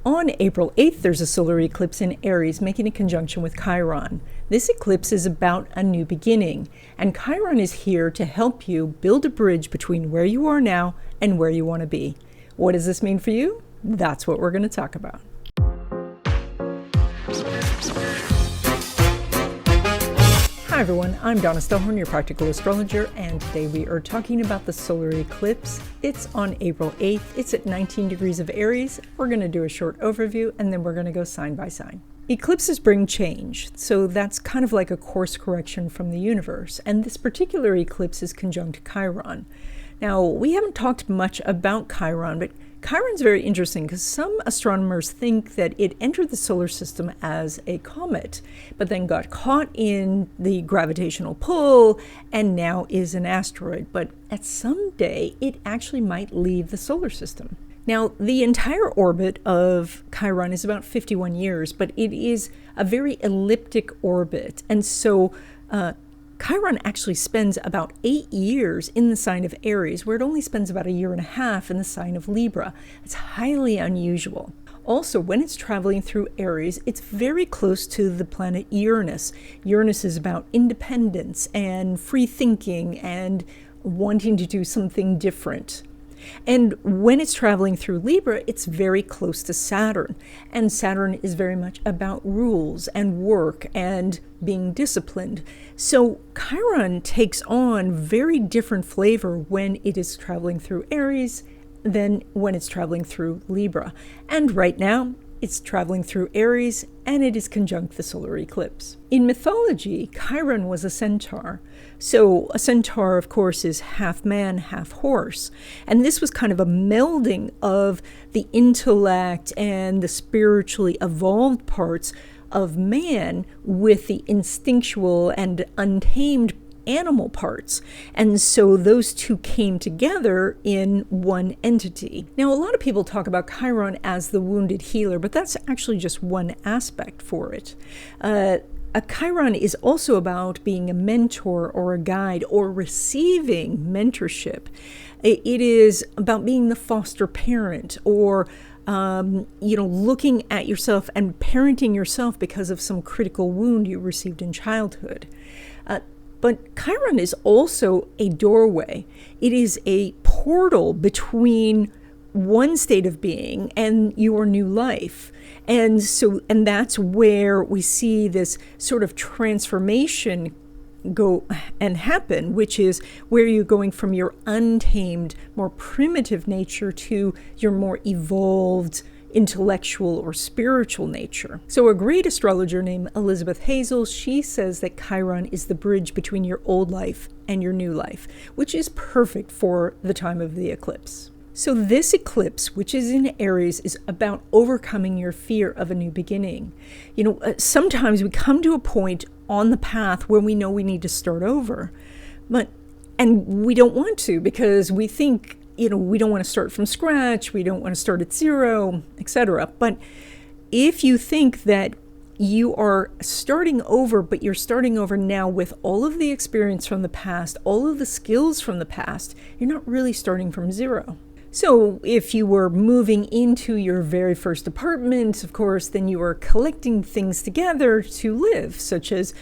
On April 8th, there's a solar eclipse in Aries making a conjunction with Chiron. This eclipse is about a new beginning, and Chiron is here to help you build a bridge between where you are now and where you want to be. What does this mean for you? That's what we're going to talk about. Hi everyone, I'm Donna Stellhorn, your practical astrologer, and today we are talking about the solar eclipse. It's on April 8th. It's at 19 degrees of Aries. We're going to do a short overview and then we're going to go sign by sign. Eclipses bring change, so that's kind of like a course correction from the universe, and this particular eclipse is conjunct Chiron. Now, we haven't talked much about Chiron, but Chiron's very interesting because some astronomers think that it entered the solar system as a comet, but then got caught in the gravitational pull and now is an asteroid. But at some day, it actually might leave the solar system. Now, the entire orbit of Chiron is about 51 years, but it is a very elliptic orbit. And so Chiron actually spends about 8 years in the sign of Aries, where it only spends about 1.5 years in the sign of Libra. It's highly unusual. Also, when it's traveling through Aries, it's very close to the planet Uranus. Uranus is about independence and free thinking and wanting to do something different. And when it's traveling through Libra, it's very close to Saturn. And Saturn is very much about rules and work and being disciplined. So Chiron takes on very different flavor when it is traveling through Aries than when it's traveling through Libra. And right now, it's traveling through Aries, and it is conjunct the solar eclipse. In mythology, Chiron was a centaur. So a centaur, of course, is half man, half horse. And this was kind of a melding of the intellect and the spiritually evolved parts of man with the instinctual and untamed animal parts. And so those two came together in one entity. Now, a lot of people talk about Chiron as the wounded healer, but that's actually just one aspect for it. A Chiron is also about being a mentor or a guide or receiving mentorship. It is about being the foster parent or looking at yourself and parenting yourself because of some critical wound you received in childhood. But Chiron is also a doorway. It is a portal between one state of being and your new life. And that's where we see this sort of transformation go and happen, which is where you're going from your untamed, more primitive nature to your more evolved, intellectual or spiritual nature. So a great astrologer named Elizabeth Hazel, she says that Chiron is the bridge between your old life and your new life, which is perfect for the time of the eclipse. So this eclipse, which is in Aries, is about overcoming your fear of a new beginning. Sometimes we come to a point on the path where we know we need to start over, and we don't want to because we think we don't want to start from scratch, we don't want to start at zero, etc. But if you think that you are starting over, but you're starting over now with all of the experience from the past, all of the skills from the past, you're not really starting from zero. So if you were moving into your very first apartment, of course, then you are collecting things together to live, such as,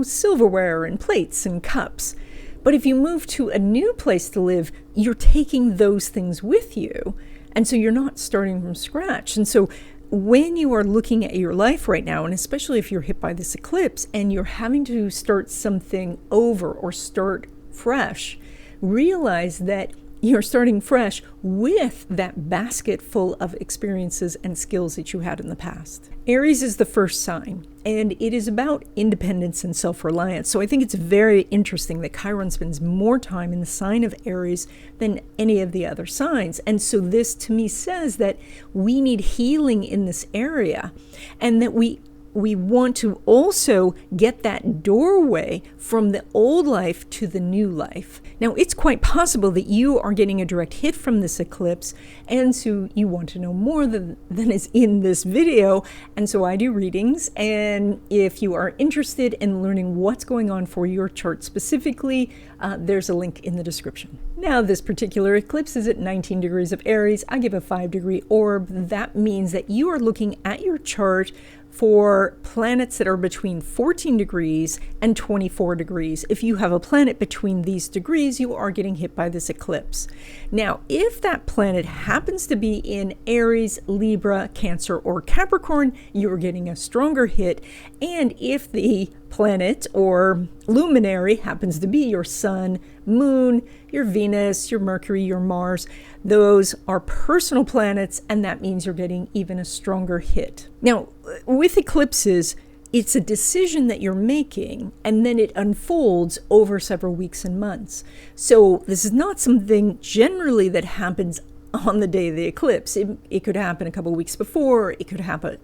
silverware and plates and cups. But if you move to a new place to live, you're taking those things with you. And so you're not starting from scratch. And so when you are looking at your life right now, and especially if you're hit by this eclipse and you're having to start something over or start fresh, realize that you're starting fresh with that basket full of experiences and skills that you had in the past. Aries is the first sign, and it is about independence and self-reliance. So I think it's very interesting that Chiron spends more time in the sign of Aries than any of the other signs. And so this to me says that we need healing in this area, and that we want to also get that doorway from the old life to the new life. Now, it's quite possible that you are getting a direct hit from this eclipse, and so you want to know more than is in this video, and so I do readings, and if you are interested in learning what's going on for your chart specifically, there's a link in the description. Now, this particular eclipse is at 19 degrees of Aries. I give a 5-degree orb. That means that you are looking at your chart for planets that are between 14 degrees and 24 degrees. If you have a planet between these degrees, you are getting hit by this eclipse. Now, if that planet happens to be in Aries, Libra, Cancer, or Capricorn, you're getting a stronger hit. And if the planet or luminary happens to be your sun, moon, your Venus, your Mercury, your Mars, those are personal planets, and that means you're getting even a stronger hit. Now, with eclipses, it's a decision that you're making, and then it unfolds over several weeks and months. So this is not something generally that happens on the day of the eclipse. It could happen a couple weeks before, it could happen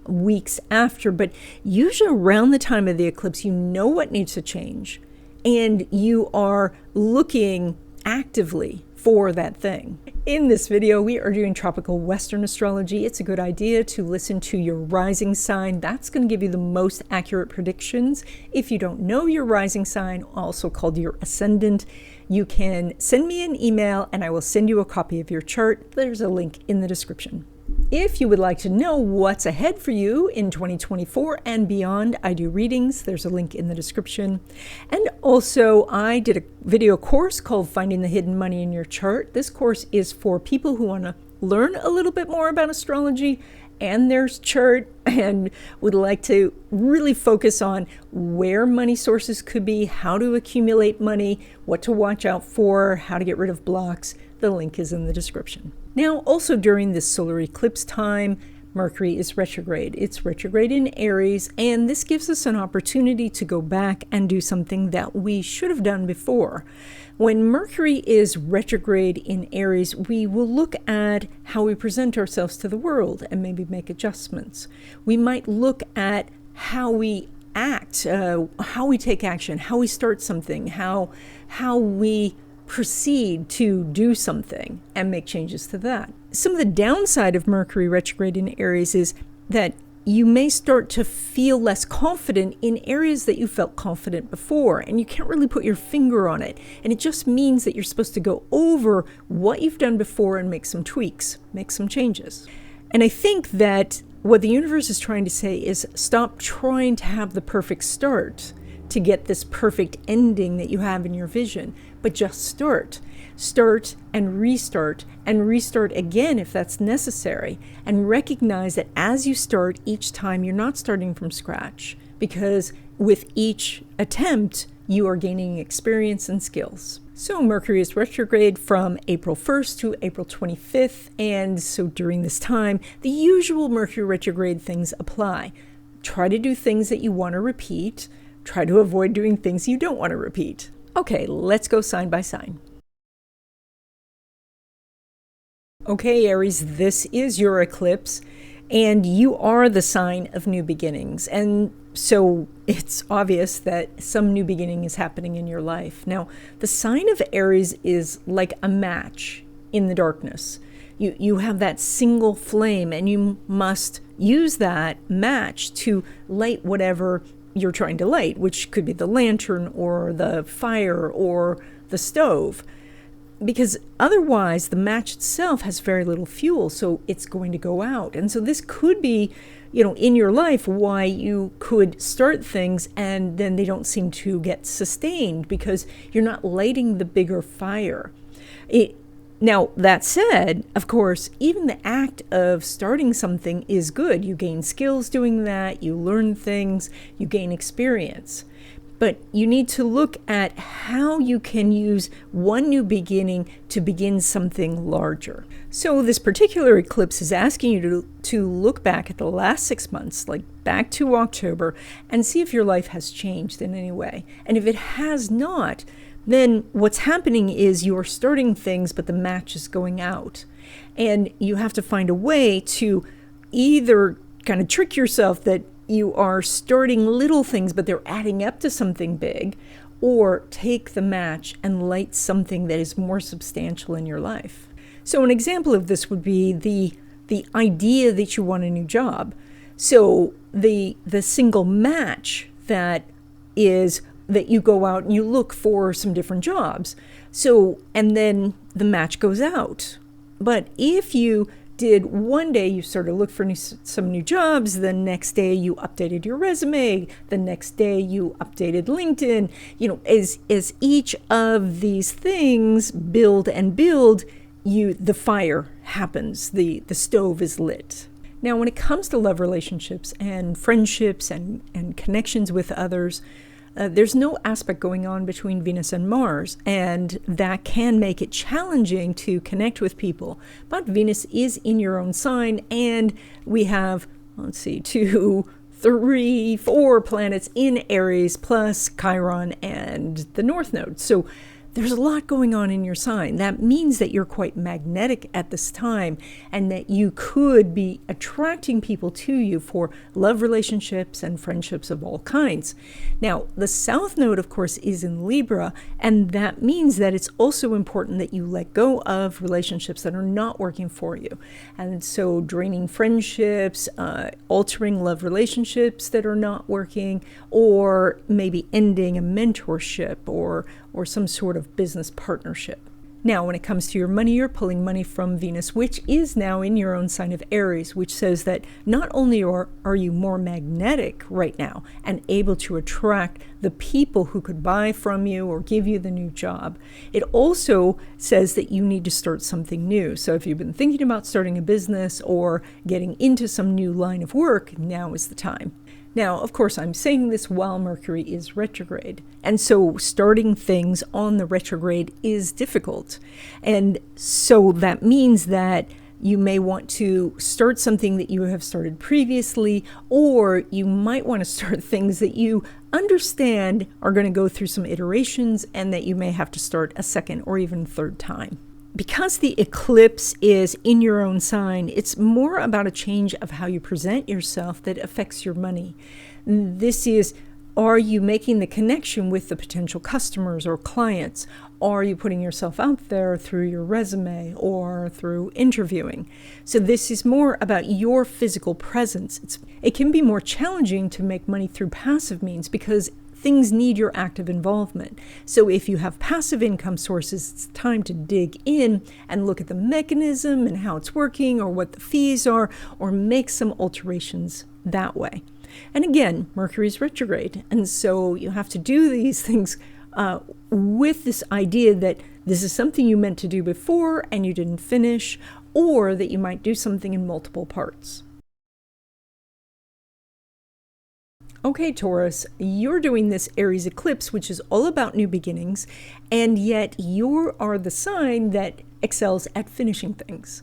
weeks after, but usually around the time of the eclipse, you know what needs to change, and you are looking actively for that thing. In this video, we are doing tropical Western astrology. It's a good idea to listen to your rising sign. That's going to give you the most accurate predictions. If you don't know your rising sign, also called your ascendant, you can send me an email and I will send you a copy of your chart. There's a link in the description. If you would like to know what's ahead for you in 2024 and beyond, I do readings. There's a link in the description. And also, I did a video course called Finding the Hidden Money in Your Chart. This course is for people who want to learn a little bit more about astrology and their chart and would like to really focus on where money sources could be, how to accumulate money, what to watch out for, how to get rid of blocks. The link is in the description. Now, also during this solar eclipse time, Mercury is retrograde. It's retrograde in Aries, and this gives us an opportunity to go back and do something that we should have done before. When Mercury is retrograde in Aries, we will look at how we present ourselves to the world and maybe make adjustments. We might look at how we act, how we take action, how we start something, how we proceed to do something and make changes to that. Some of the downside of Mercury retrograde in Aries is that you may start to feel less confident in areas that you felt confident before, and you can't really put your finger on it. And it just means that you're supposed to go over what you've done before and make some tweaks, make some changes. And I think that what the universe is trying to say is stop trying to have the perfect start to get this perfect ending that you have in your vision, but just start and restart again if that's necessary, and recognize that as you start each time, you're not starting from scratch, because with each attempt you are gaining experience and skills. So Mercury is retrograde from April 1st to April 25th, and so during this time the usual Mercury retrograde things apply. Try to do things that you want to repeat. Try to avoid doing things you don't want to repeat. Okay, let's go sign by sign. Okay, Aries, this is your eclipse, and you are the sign of new beginnings. And so it's obvious that some new beginning is happening in your life. Now, the sign of Aries is like a match in the darkness. You have that single flame, and you must use that match to light whatever you're trying to light, which could be the lantern or the fire or the stove, because otherwise the match itself has very little fuel, so it's going to go out. And so this could be, in your life, why you could start things and then they don't seem to get sustained because you're not lighting the bigger fire. Now, that said, of course, even the act of starting something is good. You gain skills doing that, you learn things, you gain experience. But you need to look at how you can use one new beginning to begin something larger. So this particular eclipse is asking you to look back at the last 6 months, like back to October, and see if your life has changed in any way. And if it has not, then what's happening is you're starting things, but the match is going out. And you have to find a way to either kind of trick yourself that you are starting little things, but they're adding up to something big, or take the match and light something that is more substantial in your life. So an example of this would be the idea that you want a new job. So the single match that is that you go out and you look for some different jobs. So, and then the match goes out. But if you did one day, you sort of look for some new jobs, the next day you updated your resume, the next day you updated LinkedIn, as each of these things build and build, the fire happens, the stove is lit. Now, when it comes to love relationships and friendships and connections with others, there's no aspect going on between Venus and Mars, and that can make it challenging to connect with people. But Venus is in your own sign, and we have, 2, 3, 4 planets in Aries, plus Chiron and the North Node. So there's a lot going on in your sign. That means that you're quite magnetic at this time, and that you could be attracting people to you for love relationships and friendships of all kinds. Now, the South Node, of course, is in Libra, and that means that it's also important that you let go of relationships that are not working for you. And so draining friendships, altering love relationships that are not working, or maybe ending a mentorship or some sort of business partnership. Now, when it comes to your money, you're pulling money from Venus, which is now in your own sign of Aries, which says that not only are you more magnetic right now and able to attract the people who could buy from you or give you the new job, it also says that you need to start something new. So if you've been thinking about starting a business or getting into some new line of work, now is the time. Now, of course, I'm saying this while Mercury is retrograde. And so starting things on the retrograde is difficult. And so that means that you may want to start something that you have started previously, or you might want to start things that you understand are going to go through some iterations and that you may have to start a second or even third time. Because the eclipse is in your own sign, it's more about a change of how you present yourself that affects your money. This is, are you making the connection with the potential customers or clients? Are you putting yourself out there through your resume or through interviewing? So this is more about your physical presence. It can be more challenging to make money through passive means because things need your active involvement. So if you have passive income sources, it's time to dig in and look at the mechanism and how it's working or what the fees are, or make some alterations that way. And again, Mercury's retrograde. And so you have to do these things with this idea that this is something you meant to do before and you didn't finish, or that you might do something in multiple parts. Okay, Taurus, you're doing this Aries eclipse, which is all about new beginnings, and yet you are the sign that excels at finishing things.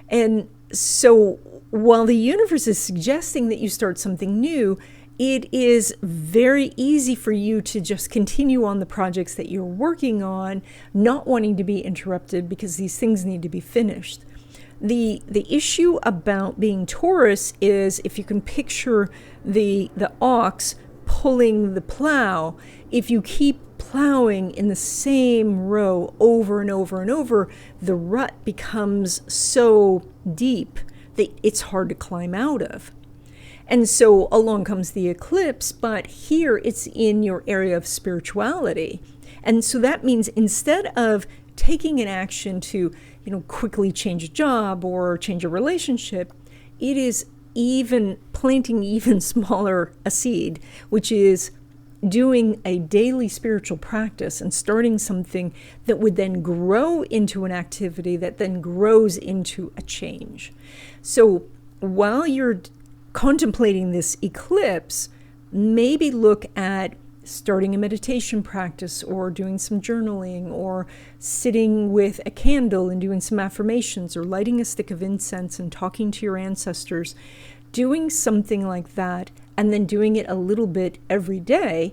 And so while the universe is suggesting that you start something new, it is very easy for you to just continue on the projects that you're working on, not wanting to be interrupted because these things need to be finished. The issue about being Taurus is, if you can picture the ox pulling the plow, if you keep plowing in the same row over and over and over, the rut becomes so deep that it's hard to climb out of. And so along comes the eclipse, but here it's in your area of spirituality. And so that means instead of taking an action to quickly change a job or change a relationship, it is even planting even smaller a seed, which is doing a daily spiritual practice and starting something that would then grow into an activity that then grows into a change. So while you're contemplating this eclipse, maybe look at starting a meditation practice or doing some journaling or sitting with a candle and doing some affirmations or lighting a stick of incense and talking to your ancestors, doing something like that, and then doing it a little bit every day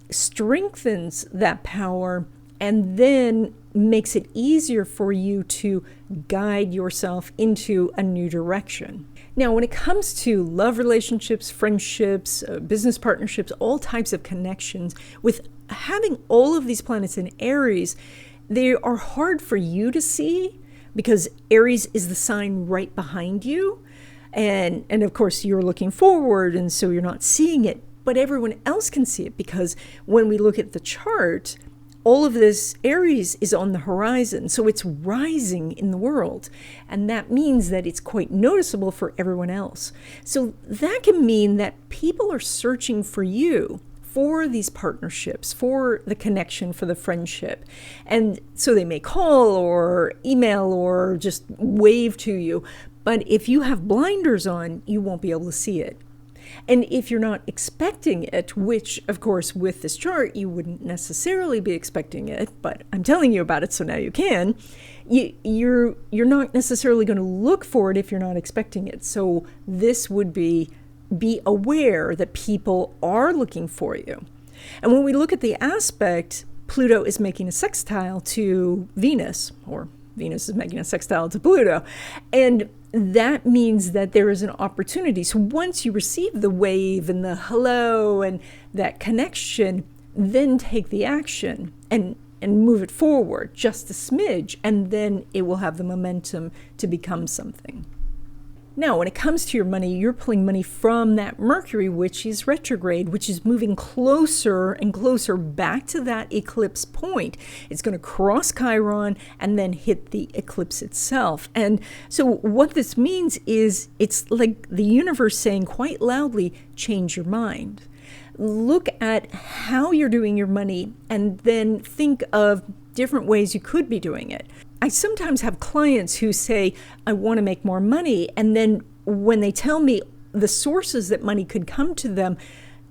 strengthens that power and then makes it easier for you to guide yourself into a new direction. Now, when it comes to love relationships, friendships, business partnerships, all types of connections, with having all of these planets in Aries, they are hard for you to see because Aries is the sign right behind you. And of course, you're looking forward, and so you're not seeing it. but everyone else can see it because when we look at the chart, all of this Aries is on the horizon, so it's rising in the world, and that means that it's quite noticeable for everyone else. So that can mean that people are searching for you, for these partnerships, for the connection, for the friendship. And so they may call or email or just wave to you, but if you have blinders on, you won't be able to see it. And if you're not expecting it, which of course with this chart you wouldn't necessarily be expecting it, but I'm telling you about it so now you can, you're not necessarily going to look for it if you're not expecting it. So this would be aware that people are looking for you. And when we look at the aspect, Pluto is making a sextile to Venus, or Venus is making a sextile to Pluto. And that means that there is an opportunity. So once you receive the wave and the hello and that connection, then take the action and move it forward just a smidge, and then it will have the momentum to become something. Now, when it comes to your money, you're pulling money from that Mercury, which is retrograde, which is moving closer and closer back to that eclipse point. It's going to cross Chiron and then hit the eclipse itself. And so what this means is it's like the universe saying quite loudly, change your mind. Look at how you're doing your money and then think of different ways you could be doing it. I sometimes have clients who say, I want to make more money. And then when they tell me the sources that money could come to them,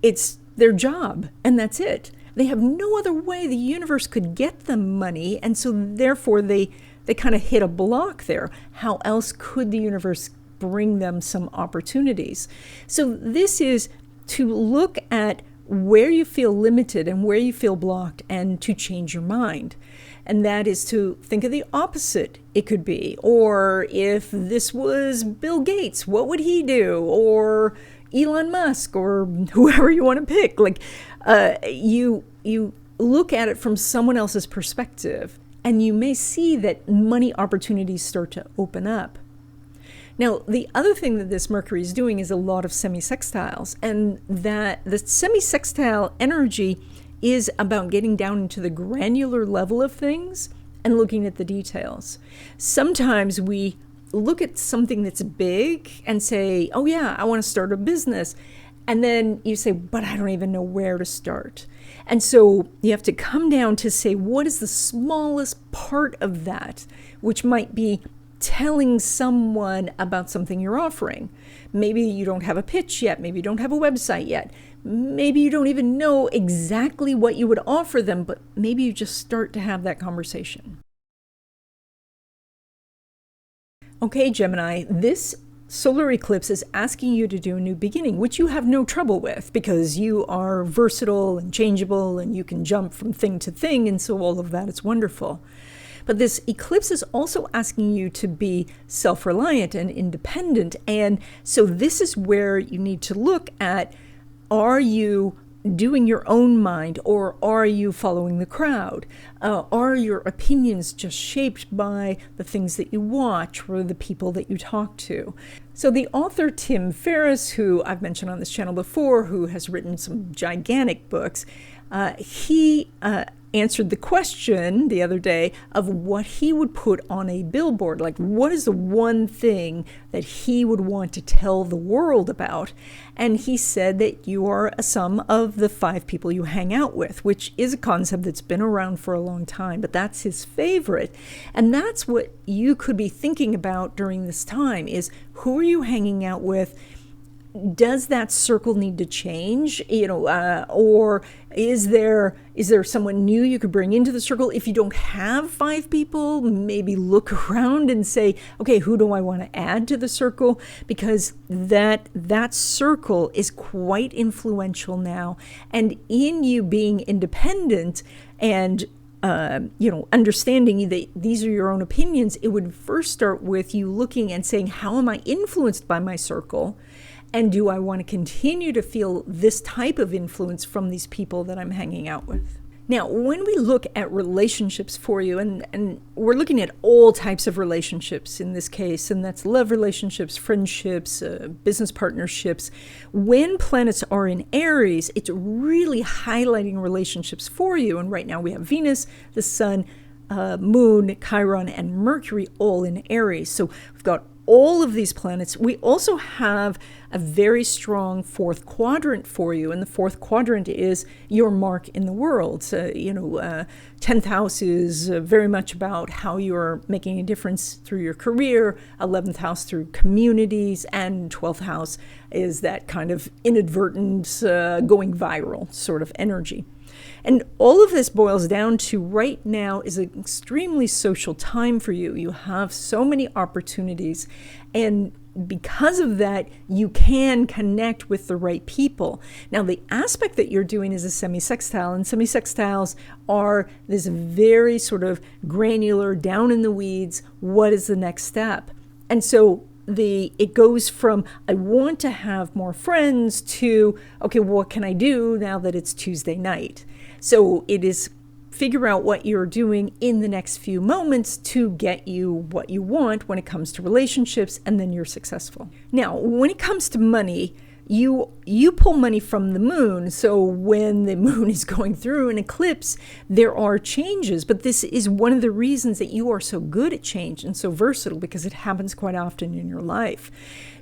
it's their job and that's it. They have no other way the universe could get them money. And so therefore they kind of hit a block there. How else could the universe bring them some opportunities? So this is to look at where you feel limited and where you feel blocked and to change your mind. And that is to think of the opposite it could be. Or if this was Bill Gates, what would he do? Or Elon Musk, or whoever you want to pick. Like you look at it from someone else's perspective, and you may see that money opportunities start to open up. Now, the other thing that this Mercury is doing is a lot of semi-sextiles, and that the semi-sextile energy is about getting down into the granular level of things and looking at the details. Sometimes we look at something that's big and say, oh yeah, I want to start a business. And then you say, but I don't even know where to start. And so you have to come down to say, what is the smallest part of that, which might be telling someone about something you're offering. Maybe you don't have a pitch yet. Maybe you don't have a website yet. Maybe you don't even know exactly what you would offer them, but maybe you just start to have that conversation. Okay, Gemini, this solar eclipse is asking you to do a new beginning, which you have no trouble with because you are versatile and changeable and you can jump from thing to thing, and so all of that is wonderful. But this eclipse is also asking you to be self-reliant and independent. And so this is where you need to look at, are you doing your own mind, or are you following the crowd? Are your opinions just shaped by the things that you watch or the people that you talk to? So the author Tim Ferriss, who I've mentioned on this channel before, who has written some gigantic books, he answered the question the other day of what he would put on a billboard. Like, what is the one thing that he would want to tell the world about? And he said that you are a sum of the 5 people you hang out with, which is a concept that's been around for a long time, but that's his favorite. And that's what you could be thinking about during this time, is who are you hanging out with? Does that circle need to change, or is there someone new you could bring into the circle? If you don't have 5 people, maybe look around and say, okay, who do I want to add to the circle? Because that circle is quite influential now. And in you being independent and understanding that these are your own opinions, it would first start with you looking and saying, how am I influenced by my circle? And do I want to continue to feel this type of influence from these people that I'm hanging out with? Now, when we look at relationships for you, and we're looking at all types of relationships in this case, and that's love relationships, friendships, business partnerships, when planets are in Aries, it's really highlighting relationships for you. And right now we have Venus, the Sun, Moon, Chiron, and Mercury all in Aries. So we've got all of these planets. We also have a very strong fourth quadrant for you, and the fourth quadrant is your mark in the world. So, 10th house is very much about how you're making a difference through your career, 11th house through communities, and 12th house is that kind of inadvertent going viral sort of energy. And all of this boils down to right now is an extremely social time for you. You have so many opportunities, and because of that, you can connect with the right people. Now, the aspect that you're doing is a semi-sextile, and semi-sextiles are this very sort of granular, down in the weeds, what is the next step? And so it goes from I want to have more friends to, okay, what can I do now that it's Tuesday night? So it is figure out what you're doing in the next few moments to get you what you want when it comes to relationships, and then you're successful. Now, when it comes to money, you pull money from the moon. So when the moon is going through an eclipse, there are changes, but this is one of the reasons that you are so good at change and so versatile, because it happens quite often in your life.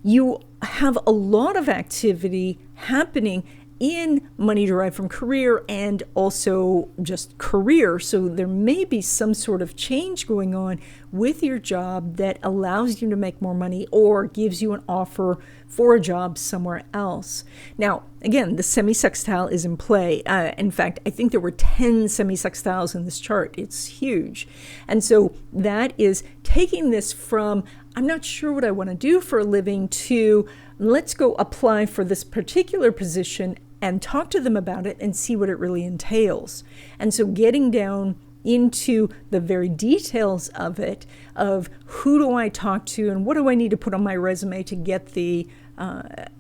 You have a lot of activity happening in money derived from career and also just career. So there may be some sort of change going on with your job that allows you to make more money or gives you an offer for a job somewhere else. Now, again, the semi-sextile is in play. In fact, I think there were 10 semi-sextiles in this chart. It's huge. And so that is taking this from, I'm not sure what I want to do for a living, to let's go apply for this particular position and talk to them about it and see what it really entails. And so getting down into the very details of it, of who do I talk to and what do I need to put on my resume to get the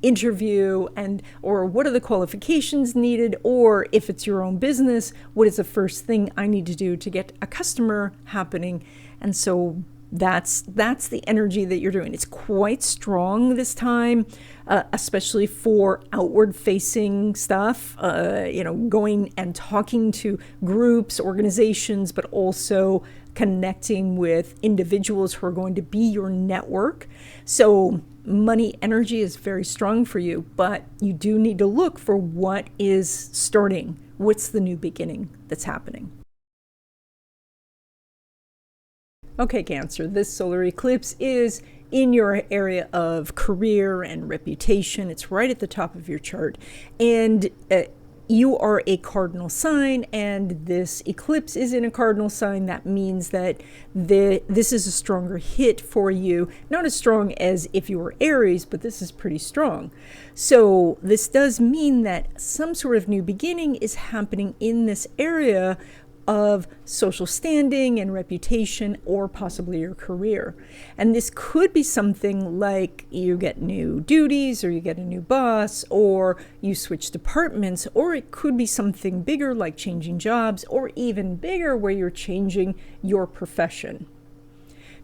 interview, and or what are the qualifications needed, or if it's your own business, what is the first thing I need to do to get a customer happening. And so that's the energy that you're doing. It's quite strong this time, especially for outward facing stuff, going and talking to groups, organizations, but also connecting with individuals who are going to be your network. So money energy is very strong for you, but you do need to look for what is starting. What's the new beginning that's happening? Okay, Cancer, this solar eclipse is in your area of career and reputation. It's right at the top of your chart. And you are a cardinal sign, and this eclipse is in a cardinal sign. That means that this is a stronger hit for you. Not as strong as if you were Aries, but this is pretty strong. So this does mean that some sort of new beginning is happening in this area of social standing and reputation, or possibly your career. And this could be something like you get new duties, or you get a new boss, or you switch departments, or it could be something bigger like changing jobs, or even bigger where you're changing your profession.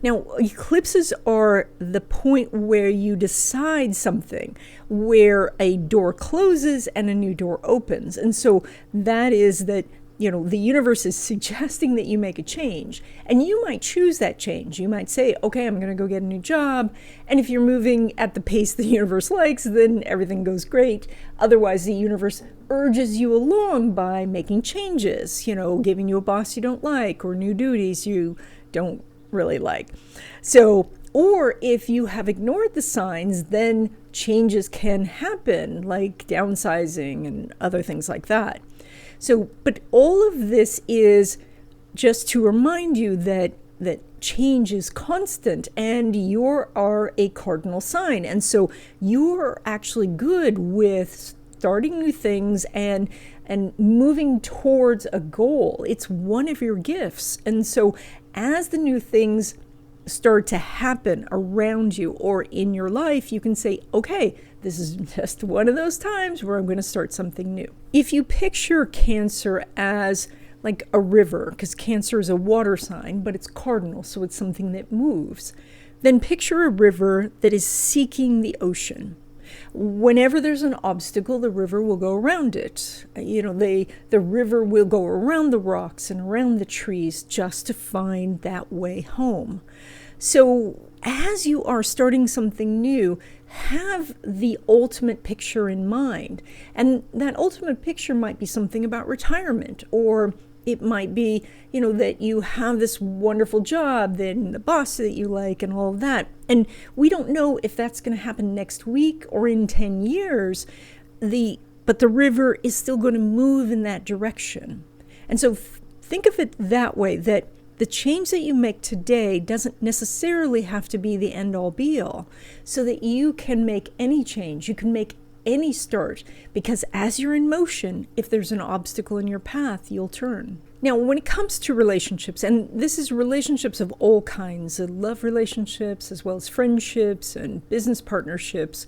Now, eclipses are the point where you decide something, where a door closes and a new door opens. And so that is that the universe is suggesting that you make a change, and you might choose that change. You might say, okay, I'm going to go get a new job. And if you're moving at the pace the universe likes, then everything goes great. Otherwise, the universe urges you along by making changes, giving you a boss you don't like, or new duties you don't really like. So, or if you have ignored the signs, then changes can happen, like downsizing and other things like that. So, but all of this is just to remind you that change is constant, and you are a cardinal sign. And so you're actually good with starting new things and moving towards a goal. It's one of your gifts. And so as the new things start to happen around you or in your life, you can say, okay, this is just one of those times where I'm going to start something new. If you picture Cancer as like a river, because Cancer is a water sign, but it's cardinal, so it's something that moves. Then picture a river that is seeking the ocean. Whenever there's an obstacle, the river will go around it. The river will go around the rocks and around the trees just to find that way home. So as you are starting something new, have the ultimate picture in mind. And that ultimate picture might be something about retirement, or it might be, that you have this wonderful job, then the boss that you like and all of that. And we don't know if that's going to happen next week or in 10 years, but the river is still going to move in that direction. And so think of it that way, that the change that you make today doesn't necessarily have to be the end-all be-all, so that you can make any change, you can make any start, because as you're in motion, if there's an obstacle in your path, you'll turn. Now, when it comes to relationships, and this is relationships of all kinds, love relationships as well as friendships and business partnerships,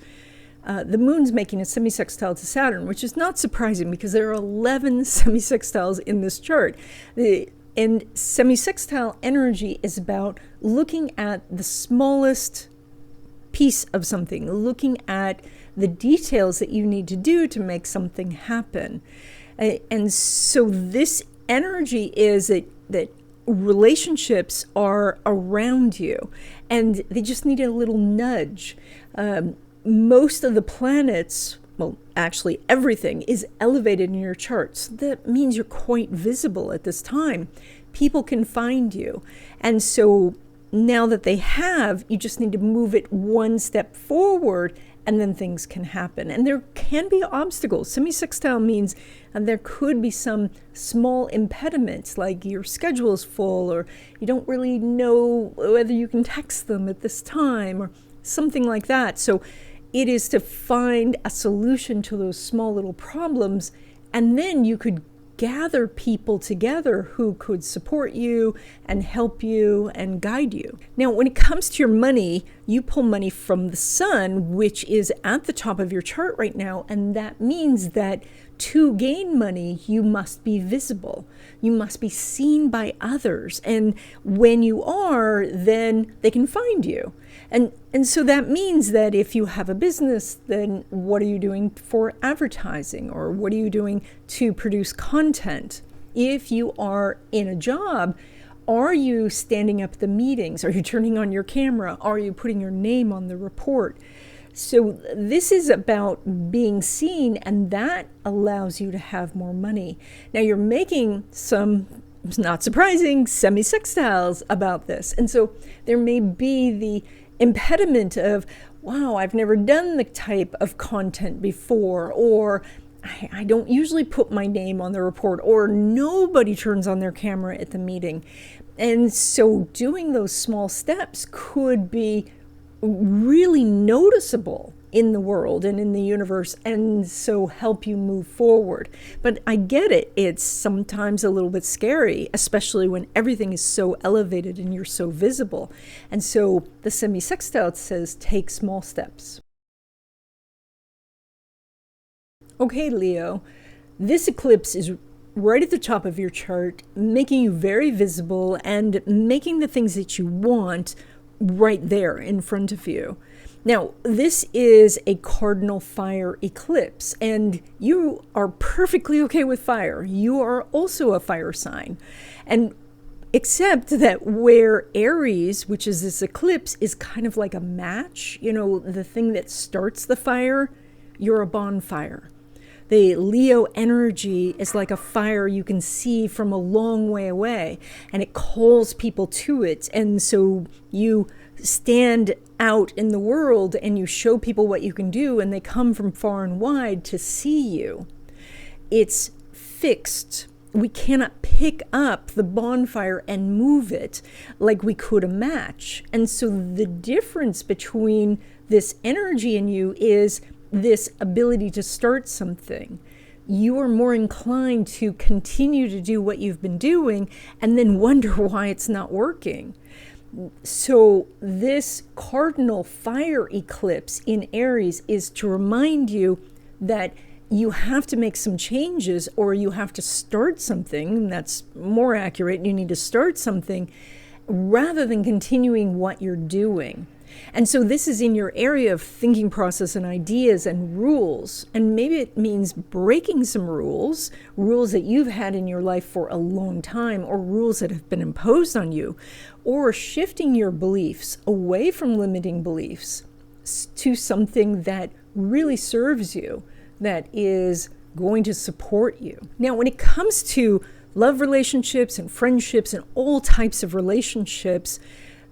the moon's making a semi-sextile to Saturn, which is not surprising because there are 11 semi-sextiles in this chart. And semi-sextile energy is about looking at the smallest piece of something, looking at the details that you need to do to make something happen. And so this energy is that relationships are around you and they just need a little nudge. Most of the planets, well, actually everything is elevated in your charts. That means you're quite visible at this time. People can find you. And so now that they have, you just need to move it one step forward, and then things can happen. And there can be obstacles. Semi-sextile means there could be some small impediments, like your schedule is full, or you don't really know whether you can text them at this time, or something like that. So it is to find a solution to those small little problems, and then you could gather people together who could support you and help you and guide you. Now, when it comes to your money, you pull money from the sun, which is at the top of your chart right now, and that means that to gain money, you must be visible. You must be seen by others, and when you are, then they can find you. And so that means that if you have a business, then what are you doing for advertising, or what are you doing to produce content? If you are in a job, are you standing up at the meetings? Are you turning on your camera? Are you putting your name on the report? So this is about being seen, and that allows you to have more money. Now you're making some, not surprising, semi-sextiles about this. And so there may be the impediment of, wow, I've never done the type of content before, or I don't usually put my name on the report, or nobody turns on their camera at the meeting. And so doing those small steps could be really noticeable in the world and in the universe, and so help you move forward. But I get it, it's sometimes a little bit scary, especially when everything is so elevated and you're so visible. And so the semi-sextile says take small steps. Okay, Leo, this eclipse is right at the top of your chart, making you very visible and making the things that you want right there in front of you. Now, this is a cardinal fire eclipse, and you are perfectly okay with fire. You are also a fire sign. And except that where Aries, which is this eclipse, is kind of like a match, the thing that starts the fire, you're a bonfire. The Leo energy is like a fire you can see from a long way away, and it calls people to it. And so you stand out in the world and you show people what you can do, and they come from far and wide to see you. It's fixed. We cannot pick up the bonfire and move it like we could a match. And so the difference between this energy in you is this ability to start something. You are more inclined to continue to do what you've been doing and then wonder why it's not working. So this cardinal fire eclipse in Aries is to remind you that you have to make some changes, or you have to start something that's more accurate. You need to start something rather than continuing what you're doing. And so this is in your area of thinking process and ideas and rules. And maybe it means breaking some rules that you've had in your life for a long time, or rules that have been imposed on you, or shifting your beliefs away from limiting beliefs to something that really serves you, that is going to support you. Now, when it comes to love relationships and friendships and all types of relationships,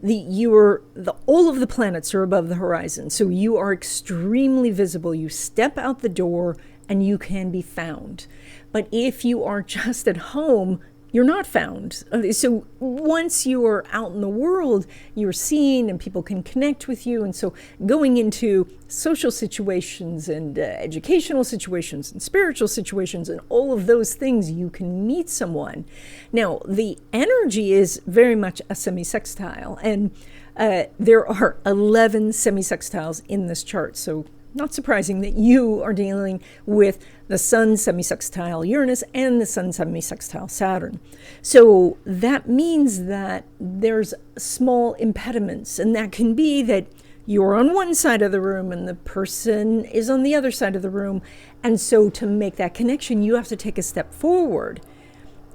all of the planets are above the horizon. So you are extremely visible. You step out the door and you can be found. But if you are just at home, you're not found. So once you are out in the world, you're seen and people can connect with you. And so going into social situations and educational situations and spiritual situations and all of those things, you can meet someone. Now, the energy is very much a semi-sextile, and there are 11 semi-sextiles in this chart. So not surprising that you are dealing with the Sun semi-sextile Uranus and the Sun semi-sextile Saturn. So that means that there's small impediments, and that can be that you're on one side of the room and the person is on the other side of the room. And so to make that connection, you have to take a step forward.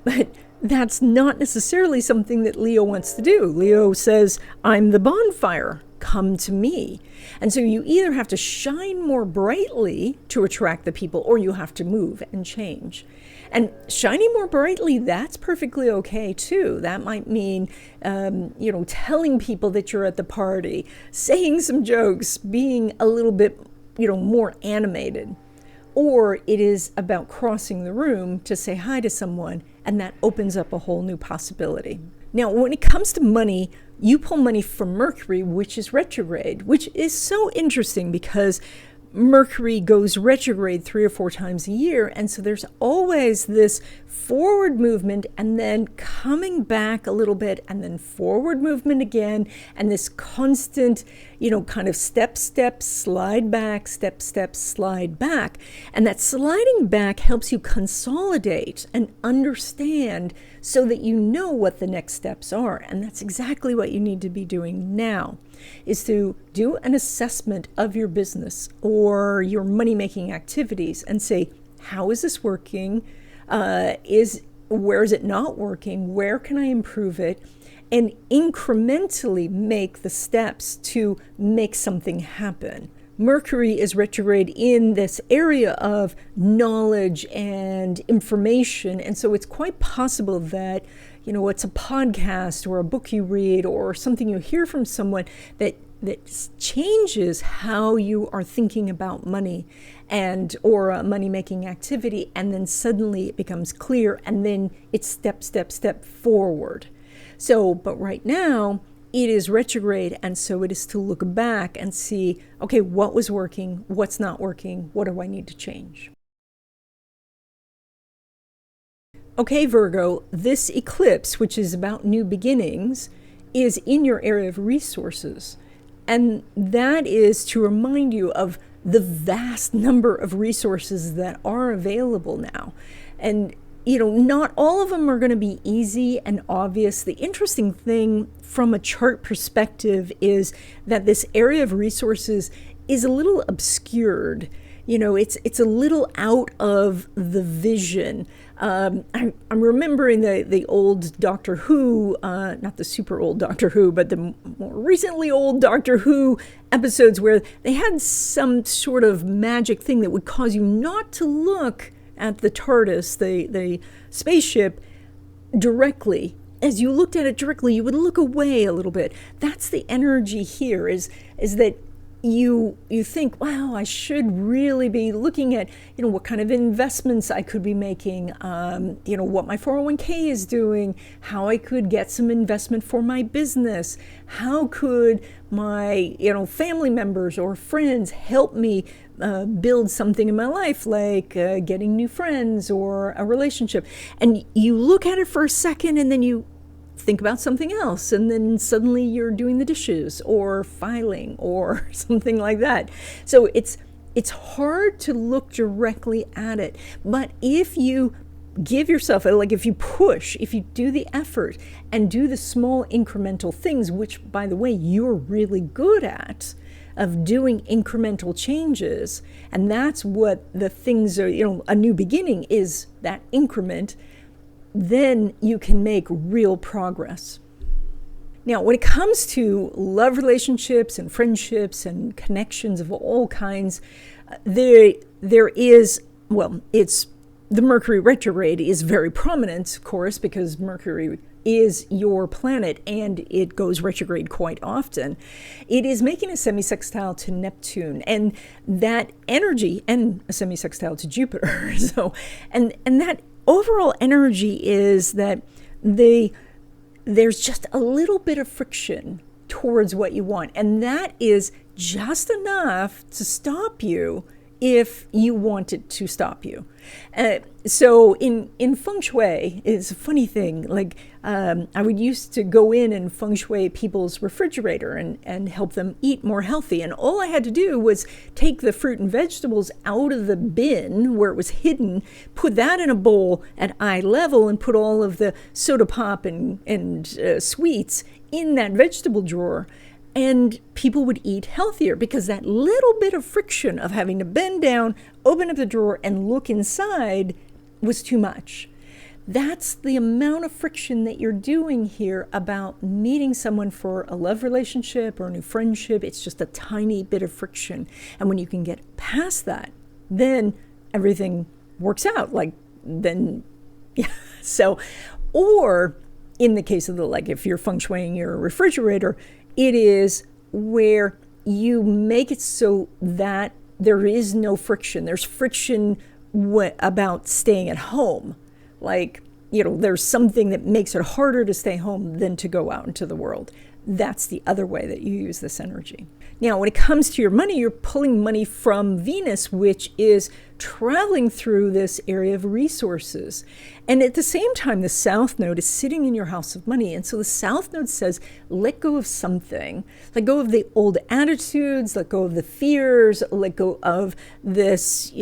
But that's not necessarily something that Leo wants to do. Leo says, I'm the bonfire. Come to me. And so you either have to shine more brightly to attract the people, or you have to move and change. And shining more brightly, that's perfectly okay too. That might mean, telling people that you're at the party, saying some jokes, being a little bit, more animated. Or it is about crossing the room to say hi to someone, and that opens up a whole new possibility. Now, when it comes to money, you pull money from Mercury, which is retrograde, which is so interesting because Mercury goes retrograde 3 or 4 times a year. And so there's always this forward movement and then coming back a little bit and then forward movement again. And this constant, kind of step, slide back, step, slide back. And that sliding back helps you consolidate and understand so that you know what the next steps are. And that's exactly what you need to be doing now, is to do an assessment of your business or your money-making activities and say, how is this working? Where is it not working? Where can I improve it? And incrementally make the steps to make something happen. Mercury is retrograde in this area of knowledge and information. And so it's quite possible that, it's a podcast or a book you read or something you hear from someone that changes how you are thinking about money or a money-making activity. And then suddenly it becomes clear, and then it's step forward. So, but right now, it is retrograde, and so it is to look back and see, okay, what was working, what's not working, what do I need to change? Okay, Virgo, this eclipse, which is about new beginnings, is in your area of resources. And that is to remind you of the vast number of resources that are available now. And not all of them are going to be easy and obvious. The interesting thing from a chart perspective is that this area of resources is a little obscured. It's a little out of the vision. I'm remembering the old Doctor Who, not the super old Doctor Who, but the more recently old Doctor Who episodes where they had some sort of magic thing that would cause you not to look at the TARDIS, the spaceship, directly. As you looked at it directly, you would look away a little bit. That's the energy here, is that you think, wow, I should really be looking at, what kind of investments I could be making, what my 401k is doing, how I could get some investment for my business, how could my, family members or friends help me build something in my life, like getting new friends or a relationship. And you look at it for a second and then you think about something else, and then suddenly you're doing the dishes or filing or something like that. So it's it's hard to look directly at it. But if you give yourself, like if you push, if you do the effort and do the small incremental things, which by the way, you're really good at, of doing incremental changes, and that's what the things are, a new beginning is that increment, then you can make real progress. Now, when it comes to love relationships and friendships and connections of all kinds, there is, it's the Mercury retrograde is very prominent, of course, because Mercury is your planet and it goes retrograde quite often. It is making a semi-sextile to Neptune, and that energy, and a semi-sextile to Jupiter. So, and that overall energy is that there's just a little bit of friction towards what you want, and that is just enough to stop you if you want it to stop you. So in feng shui, it's a funny thing. Like I would used to go in and feng shui people's refrigerator and help them eat more healthy. And all I had to do was take the fruit and vegetables out of the bin where it was hidden, put that in a bowl at eye level, and put all of the soda pop and sweets in that vegetable drawer. And people would eat healthier because that little bit of friction of having to bend down, open up the drawer, and look inside was too much. That's the amount of friction that you're doing here about meeting someone for a love relationship or a new friendship. It's just a tiny bit of friction. And when you can get past that, then everything works out. So, or in the case of if you're feng shuiing your refrigerator, it is where you make it so that there is no friction. There's friction about staying at home. There's something that makes it harder to stay home than to go out into the world. That's the other way that you use this energy. Now, when it comes to your money, you're pulling money from Venus, which is traveling through this area of resources. And at the same time, the South Node is sitting in your house of money. And so the South Node says, let go of something. Let go of the old attitudes, let go of the fears, let go of this,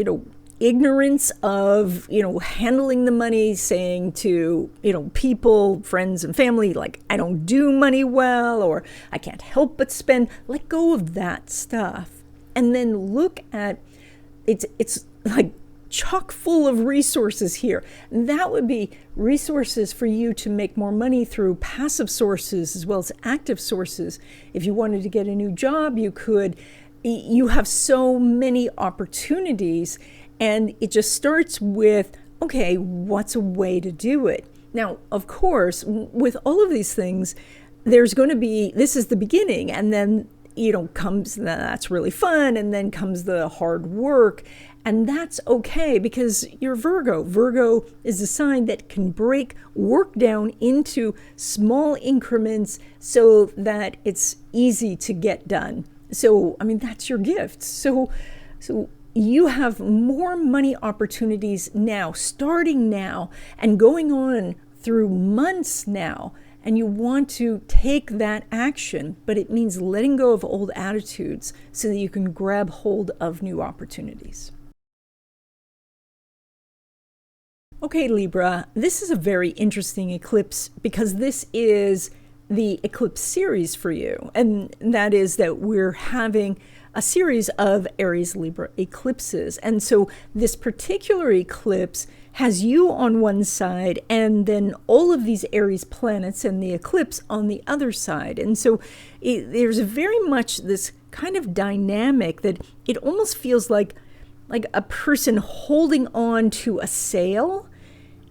ignorance of, handling the money, saying to, people, friends and family, I don't do money well, or I can't help but spend. Let go of that stuff. And then look at, it's like chock full of resources here. And that would be resources for you to make more money through passive sources as well as active sources. If you wanted to get a new job, you have so many opportunities. And it just starts with, okay, what's a way to do it? Now, of course, with all of these things, there's going to be, this is the beginning, and then, comes, that's really fun, and then comes the hard work, and that's okay because you're Virgo. Virgo is a sign that can break work down into small increments so that it's easy to get done. So, that's your gift. So you have more money opportunities now, starting now, and going on through months now. And you want to take that action, but it means letting go of old attitudes so that you can grab hold of new opportunities. Okay, Libra, this is a very interesting eclipse because this is the eclipse series for you. And that is that we're having a series of Aries Libra eclipses. And so this particular eclipse has you on one side and then all of these Aries planets and the eclipse on the other side. And so there's very much this kind of dynamic that it almost feels like a person holding on to a sail,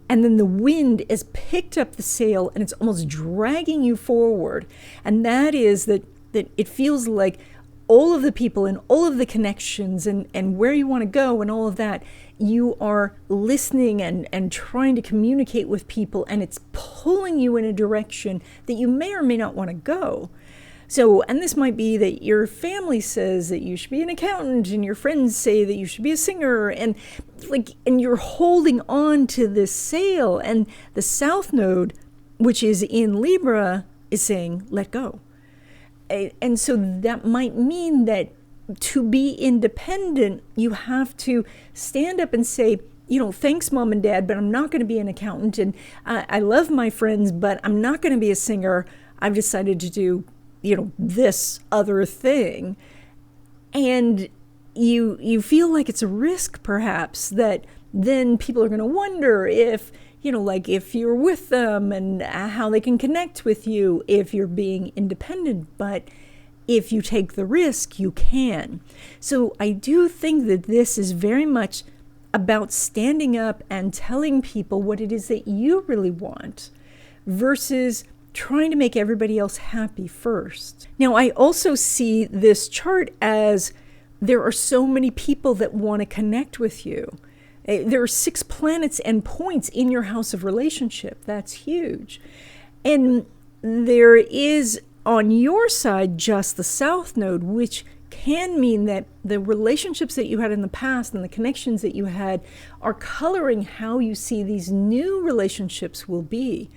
and then the wind has picked up the sail and it's almost dragging you forward. And that is that it feels like all of the people and all of the connections and where you want to go and all of that, you are listening and trying to communicate with people, and it's pulling you in a direction that you may or may not want to go. So, and this might be that your family says that you should be an accountant and your friends say that you should be a singer, and you're holding on to this sail, and the South Node, which is in Libra, is saying, let go. And so that might mean that to be independent, you have to stand up and say, thanks, mom and dad, but I'm not going to be an accountant. And I love my friends, but I'm not going to be a singer. I've decided to do, this other thing. And you feel like it's a risk, perhaps, that then people are going to wonder if, if you're with them and how they can connect with you if you're being independent. But if you take the risk, you can. So I do think that this is very much about standing up and telling people what it is that you really want versus trying to make everybody else happy first. Now, I also see this chart as there are so many people that want to connect with you. There are 6 planets and points in your house of relationship. That's huge. And there is on your side just the South Node, which can mean that the relationships that you had in the past and the connections that you had are coloring how you see these new relationships will be.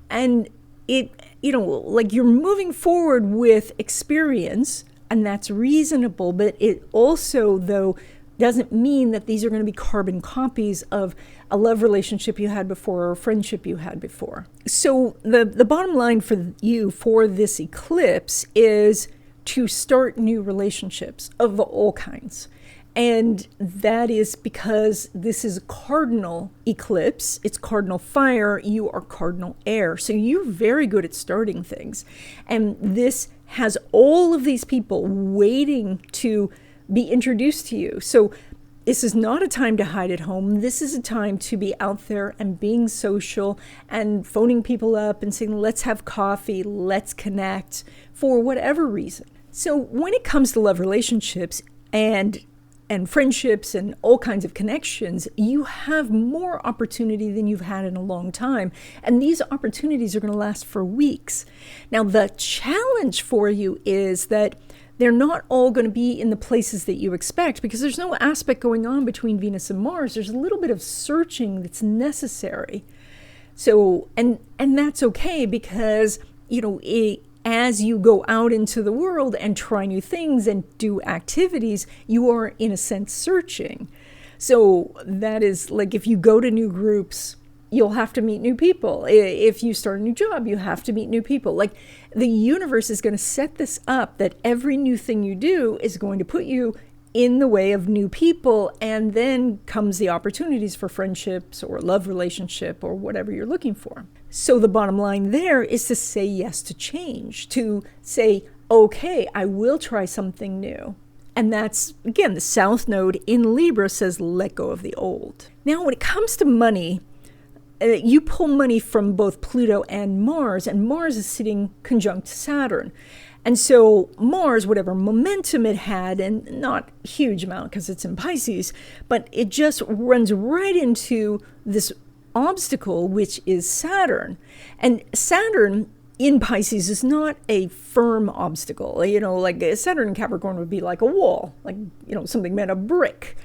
And it, like you're moving forward with experience, and that's reasonable, but it also, though, doesn't mean that these are going to be carbon copies of a love relationship you had before or a friendship you had before. So the bottom line for you for this eclipse is to start new relationships of all kinds. And that is because this is a cardinal eclipse. It's cardinal fire. You are cardinal air. So you're very good at starting things. And this has all of these people waiting to be introduced to you. So this is not a time to hide at home. This is a time to be out there and being social and phoning people up and saying, let's have coffee, let's connect for whatever reason. So when it comes to love relationships and friendships and all kinds of connections, you have more opportunity than you've had in a long time. And these opportunities are going to last for weeks. Now, the challenge for you is that they're not all going to be in the places that you expect because there's no aspect going on between Venus and Mars. There's a little bit of searching that's necessary. So, and that's okay because, as you go out into the world and try new things and do activities, you are, in a sense, searching. So that is like if you go to new groups, you'll have to meet new people. If you start a new job, you have to meet new people. Like the universe is going to set this up that every new thing you do is going to put you in the way of new people. And then comes the opportunities for friendships or love relationship or whatever you're looking for. So the bottom line there is to say yes to change, to say, okay, I will try something new. And that's, again, the South Node in Libra says, let go of the old. Now, when it comes to money, you pull money from both Pluto and Mars is sitting conjunct Saturn. And so Mars, whatever momentum it had, and not a huge amount because it's in Pisces, but it just runs right into this obstacle, which is Saturn. And Saturn in Pisces is not a firm obstacle. Like Saturn in Capricorn would be like a wall, like, something made of brick.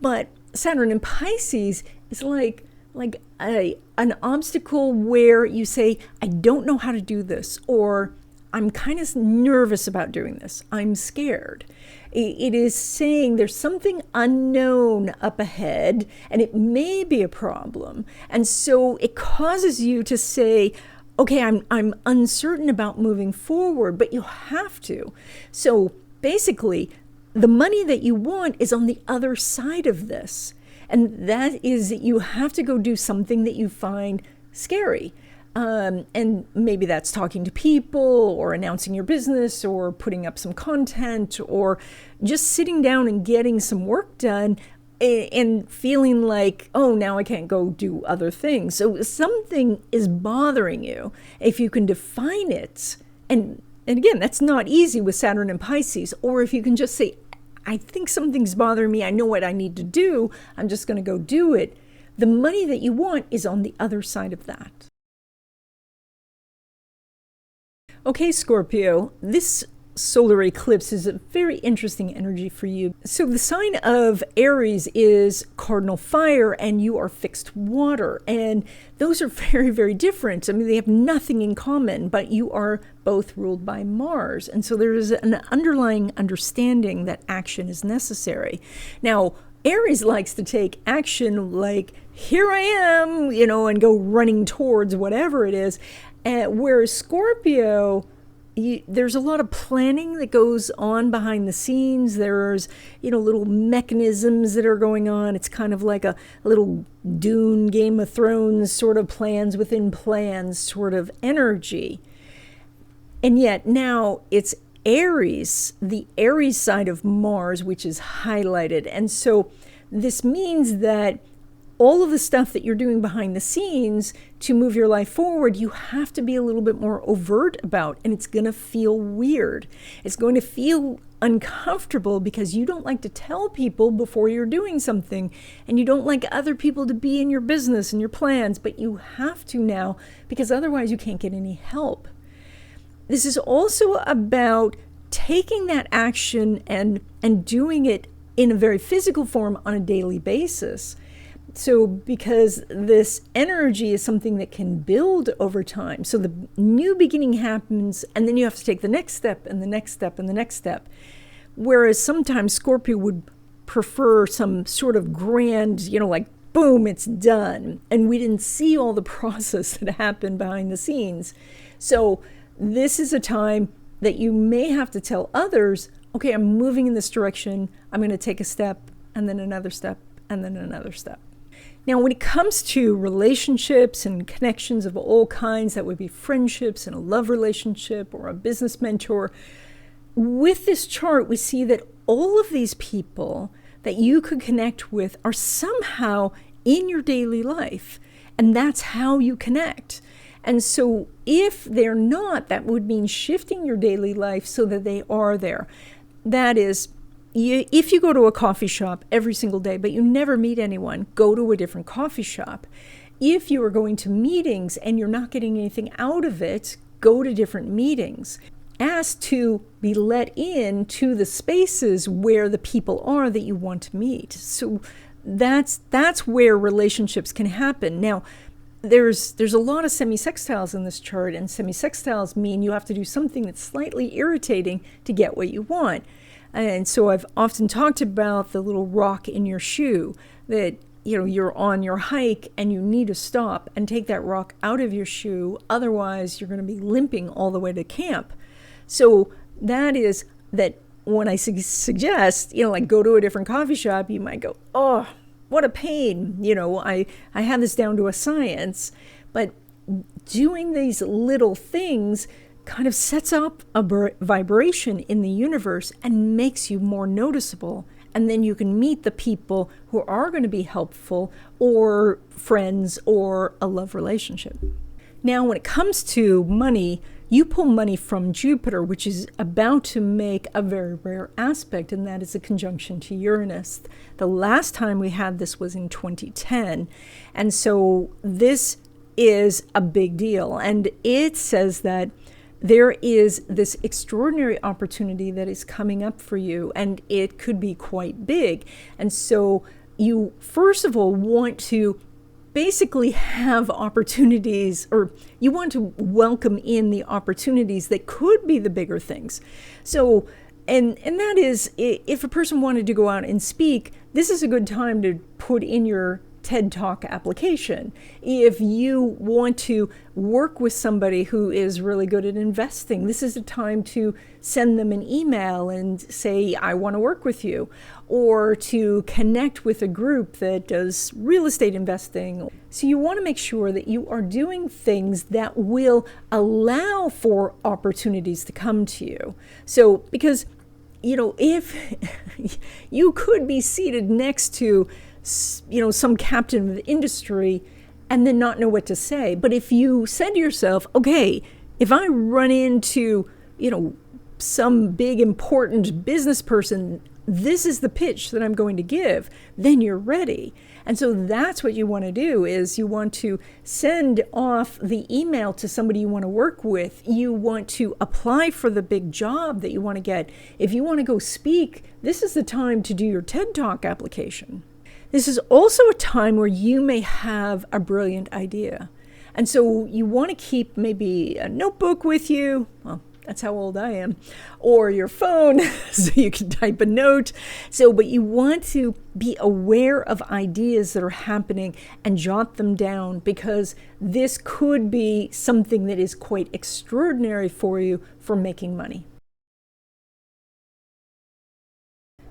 But Saturn in Pisces is like an obstacle where you say, I don't know how to do this, or I'm kind of nervous about doing this. I'm scared. It is saying there's something unknown up ahead and it may be a problem. And so it causes you to say, okay, I'm uncertain about moving forward, but you have to. So basically, the money that you want is on the other side of this. And that is that you have to go do something that you find scary. And maybe that's talking to people or announcing your business or putting up some content or just sitting down and getting some work done and feeling like, oh, now I can't go do other things. So something is bothering you. If you can define it, and again, that's not easy with Saturn and Pisces, or if you can just say, I think something's bothering me, I know what I need to do, I'm just going to go do it. The money that you want is on the other side of that. Okay, Scorpio, this solar eclipse is a very interesting energy for you. So the sign of Aries is cardinal fire, and you are fixed water. And those are very, very different. I mean, they have nothing in common, but you are both ruled by Mars. And so there is an underlying understanding that action is necessary. Now, Aries likes to take action like, here I am, and go running towards whatever it is. Whereas Scorpio, there's a lot of planning that goes on behind the scenes. There's, little mechanisms that are going on. It's kind of like a little Dune, Game of Thrones sort of plans within plans sort of energy. And yet now it's Aries, the Aries side of Mars, which is highlighted. And so this means that all of the stuff that you're doing behind the scenes to move your life forward, you have to be a little bit more overt about, and it's going to feel weird. It's going to feel uncomfortable because you don't like to tell people before you're doing something, and you don't like other people to be in your business and your plans, but you have to now because otherwise you can't get any help. This is also about taking that action and doing it in a very physical form on a daily basis. So because this energy is something that can build over time. So the new beginning happens, and then you have to take the next step and the next step and the next step. Whereas sometimes Scorpio would prefer some sort of grand, like, boom, it's done. And we didn't see all the process that happened behind the scenes. So this is a time that you may have to tell others, okay, I'm moving in this direction. I'm going to take a step and then another step and then another step. Now, when it comes to relationships and connections of all kinds, that would be friendships and a love relationship or a business mentor, with this chart, we see that all of these people that you could connect with are somehow in your daily life, and that's how you connect. And so if they're not, that would mean shifting your daily life so that they are there. That is, if you go to a coffee shop every single day, but you never meet anyone, go to a different coffee shop. If you are going to meetings and you're not getting anything out of it, go to different meetings. Ask to be let in to the spaces where the people are that you want to meet. So that's where relationships can happen. Now, there's a lot of semi-sextiles in this chart, and semi-sextiles mean you have to do something that's slightly irritating to get what you want. And so I've often talked about the little rock in your shoe that, you're on your hike and you need to stop and take that rock out of your shoe. Otherwise, you're going to be limping all the way to camp. So that is that when I suggest, like go to a different coffee shop, you might go, oh, what a pain. I have this down to a science. But doing these little things kind of sets up a vibration in the universe and makes you more noticeable. And then you can meet the people who are going to be helpful, or friends, or a love relationship. Now, when it comes to money, you pull money from Jupiter, which is about to make a very rare aspect, and that is a conjunction to Uranus. The last time we had this was in 2010. And so this is a big deal. And it says that there is this extraordinary opportunity that is coming up for you, and it could be quite big. And so you, first of all, want to basically have opportunities, or you want to welcome in the opportunities that could be the bigger things. So, and that is, if a person wanted to go out and speak, this is a good time to put in your TED Talk application. If you want to work with somebody who is really good at investing, this is a time to send them an email and say, I want to work with you, or to connect with a group that does real estate investing. So you want to make sure that you are doing things that will allow for opportunities to come to you. So, because, if you could be seated next to some captain of the industry and then not know what to say. But if you said to yourself, okay, if I run into, some big important business person, this is the pitch that I'm going to give, then you're ready. And so that's what you want to do, is you want to send off the email to somebody you want to work with. You want to apply for the big job that you want to get. If you want to go speak, this is the time to do your TED Talk application. This is also a time where you may have a brilliant idea. And so you want to keep maybe a notebook with you. Well, that's how old I am. Or your phone, so you can type a note. But you want to be aware of ideas that are happening and jot them down, because this could be something that is quite extraordinary for you for making money.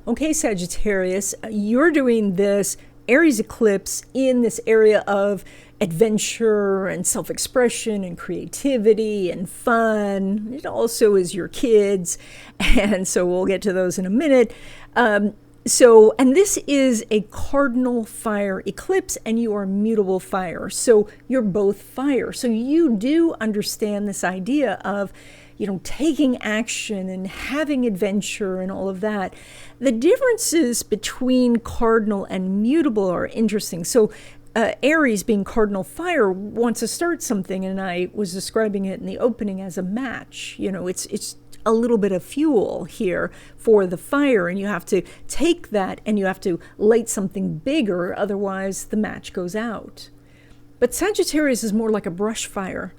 Okay, Sagittarius, you're doing this Aries eclipse in this area of adventure and self-expression and creativity and fun. It also is your kids, and so we'll get to those in a minute. And this is a cardinal fire eclipse, and you are mutable fire. So you're both fire. So you do understand this idea of, taking action and having adventure and all of that. The differences between cardinal and mutable are interesting. So Aries, being cardinal fire, wants to start something, and I was describing it in the opening as a match. It's a little bit of fuel here for the fire, and you have to take that and you have to light something bigger, otherwise the match goes out. But Sagittarius is more like a brush fire.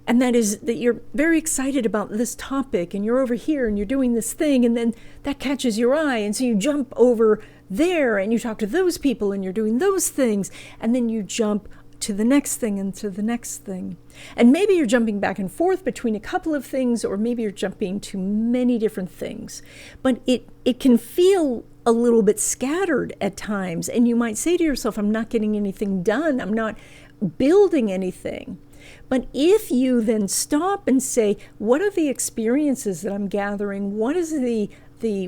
And that is that you're very excited about this topic, and you're over here and you're doing this thing, and then that catches your eye. And so you jump over there and you talk to those people and you're doing those things. And then you jump to the next thing and to the next thing. And maybe you're jumping back and forth between a couple of things, or maybe you're jumping to many different things. But it can feel a little bit scattered at times. And you might say to yourself, I'm not getting anything done. I'm not building anything. But if you then stop and say, what are the experiences that I'm gathering? What is the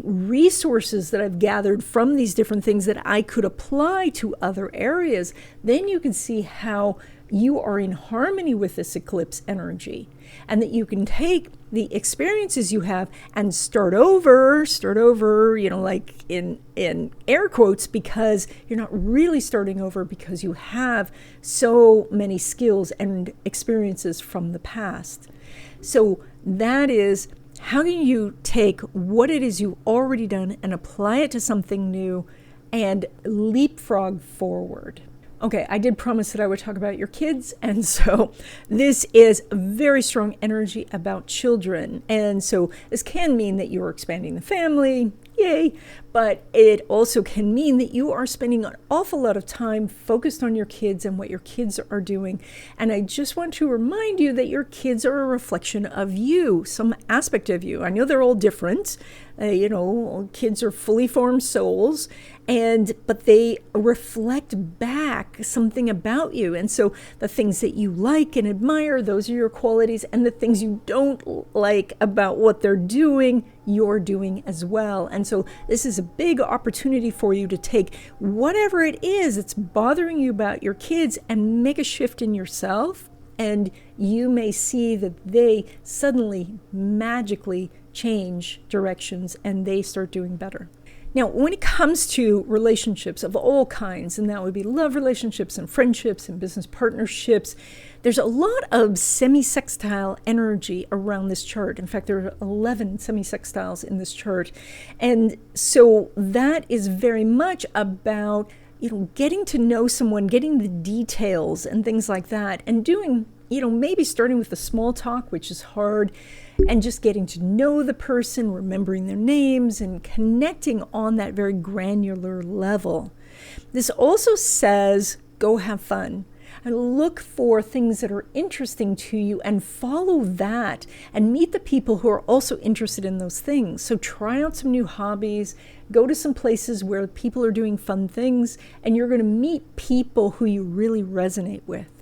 resources that I've gathered from these different things that I could apply to other areas? Then you can see how you are in harmony with this eclipse energy, and that you can take the experiences you have and start over, like in air quotes, because you're not really starting over, because you have so many skills and experiences from the past. So that is, how can you take what it is you've already done and apply it to something new and leapfrog forward? Okay, I did promise that I would talk about your kids, and so this is very strong energy about children. And so this can mean that you're expanding the family, yay, but it also can mean that you are spending an awful lot of time focused on your kids and what your kids are doing. And I just want to remind you that your kids are a reflection of you, some aspect of you. I know they're all different. Kids are fully formed souls, but they reflect back something about you. And so the things that you like and admire, those are your qualities, and the things you don't like about what they're doing, you're doing as well. And so this is a big opportunity for you to take whatever it is that's bothering you about your kids and make a shift in yourself. And you may see that they suddenly magically change directions and they start doing better. Now, when it comes to relationships of all kinds, and that would be love relationships and friendships and business partnerships, there's a lot of semi-sextile energy around this chart. In fact, there are 11 semi-sextiles in this chart. And so that is very much about, getting to know someone, getting the details and things like that, and doing, maybe starting with the small talk, which is hard, and just getting to know the person, remembering their names, and connecting on that very granular level. This also says, go have fun. And look for things that are interesting to you and follow that, and meet the people who are also interested in those things. So try out some new hobbies, go to some places where people are doing fun things, and you're going to meet people who you really resonate with.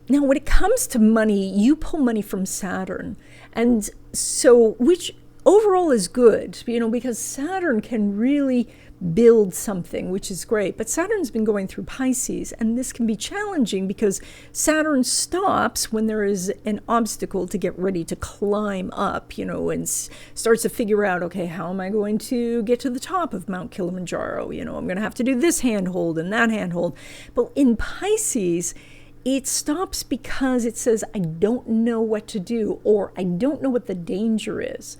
Now, when it comes to money, you pull money from Saturn, and so which overall is good, because Saturn can really build something, which is great. But Saturn's been going through Pisces, and this can be challenging because Saturn stops when there is an obstacle to get ready to climb up, and starts to figure out, okay, how am I going to get to the top of Mount Kilimanjaro? I'm going to have to do this handhold and that handhold. But in Pisces, it stops because it says, I don't know what to do, or I don't know what the danger is.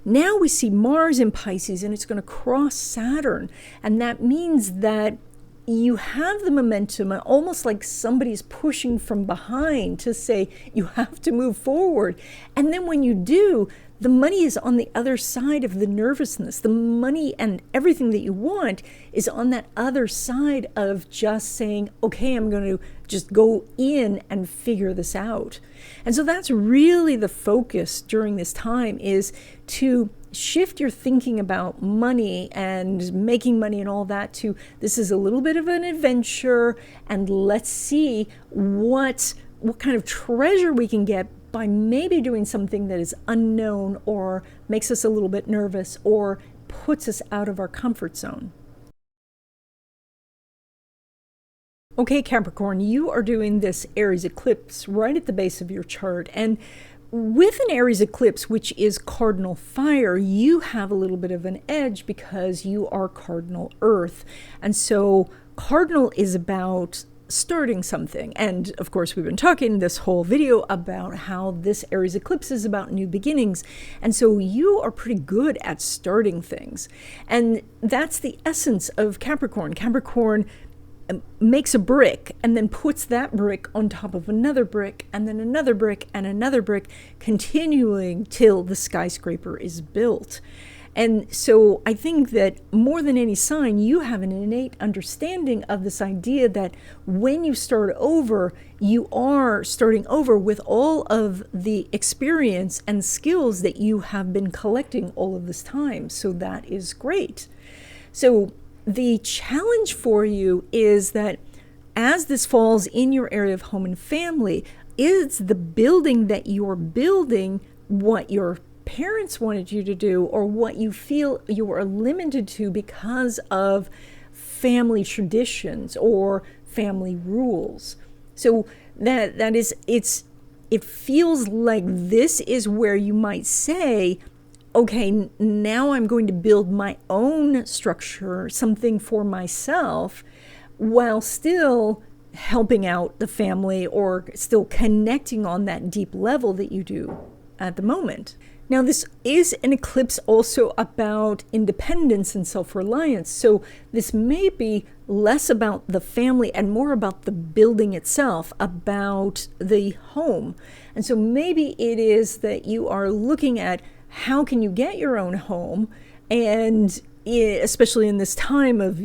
Now we see Mars in Pisces, and it's going to cross Saturn. And that means that you have the momentum, almost like somebody's pushing from behind to say, you have to move forward. And then when you do, the money is on the other side of the nervousness. The money and everything that you want is on that other side of just saying, okay, I'm going to just go in and figure this out. And so that's really the focus during this time, is to shift your thinking about money and making money and all that to, this is a little bit of an adventure, and let's see what kind of treasure we can get by maybe doing something that is unknown or makes us a little bit nervous or puts us out of our comfort zone. Okay, Capricorn, you are doing this Aries eclipse right at the base of your chart. And with an Aries eclipse, which is cardinal fire, you have a little bit of an edge because you are cardinal earth. And so cardinal is about starting something. And of course, we've been talking this whole video about how this Aries eclipse is about new beginnings. And so you are pretty good at starting things. And that's the essence of Capricorn. Capricorn makes a brick and then puts that brick on top of another brick and then another brick and another brick, continuing till the skyscraper is built. And so I think that more than any sign, you have an innate understanding of this idea that when you start over, you are starting over with all of the experience and skills that you have been collecting all of this time. So that is great. So the challenge for you is that as this falls in your area of home and family, is the building that you're building what your parents wanted you to do, or what you feel you are limited to because of family traditions or family rules? So that is, it feels like this is where you might say, okay, now I'm going to build my own structure, something for myself, while still helping out the family or still connecting on that deep level that you do at the moment. Now, this is an eclipse also about independence and self-reliance. So this may be less about the family and more about the building itself, about the home. And so maybe it is that you are looking at how can you get your own home, and especially in this time of,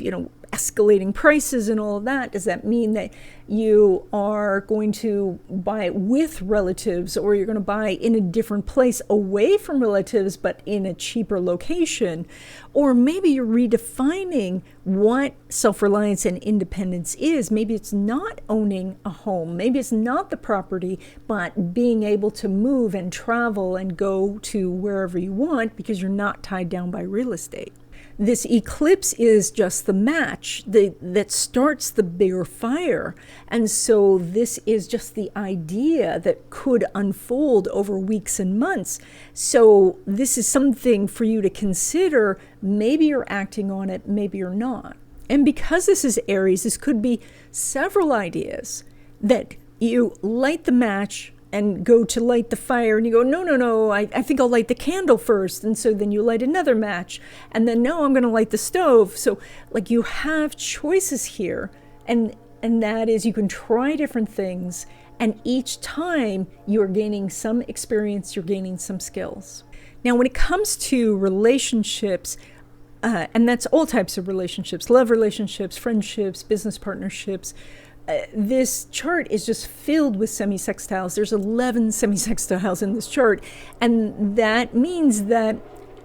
escalating prices and all of that, does that mean that you are going to buy it with relatives, or you're going to buy in a different place away from relatives but in a cheaper location? Or maybe you're redefining what self-reliance and independence is. Maybe it's not owning a home, maybe it's not the property, but being able to move and travel and go to wherever you want because you're not tied down by real estate. This eclipse is just the match that starts the bigger fire. And so this is just the idea that could unfold over weeks and months. So this is something for you to consider. Maybe you're acting on it, maybe you're not. And because this is Aries, this could be several ideas that you light the match and go to light the fire, and you go, no, I think I'll light the candle first. And so then you light another match, and then no, I'm going to light the stove. So like you have choices here, and that is you can try different things, and each time you're gaining some experience, you're gaining some skills. Now, when it comes to relationships, and that's all types of relationships, love relationships, friendships, business partnerships, this chart is just filled with semi-sextiles. There's 11 semi-sextiles in this chart. And that means that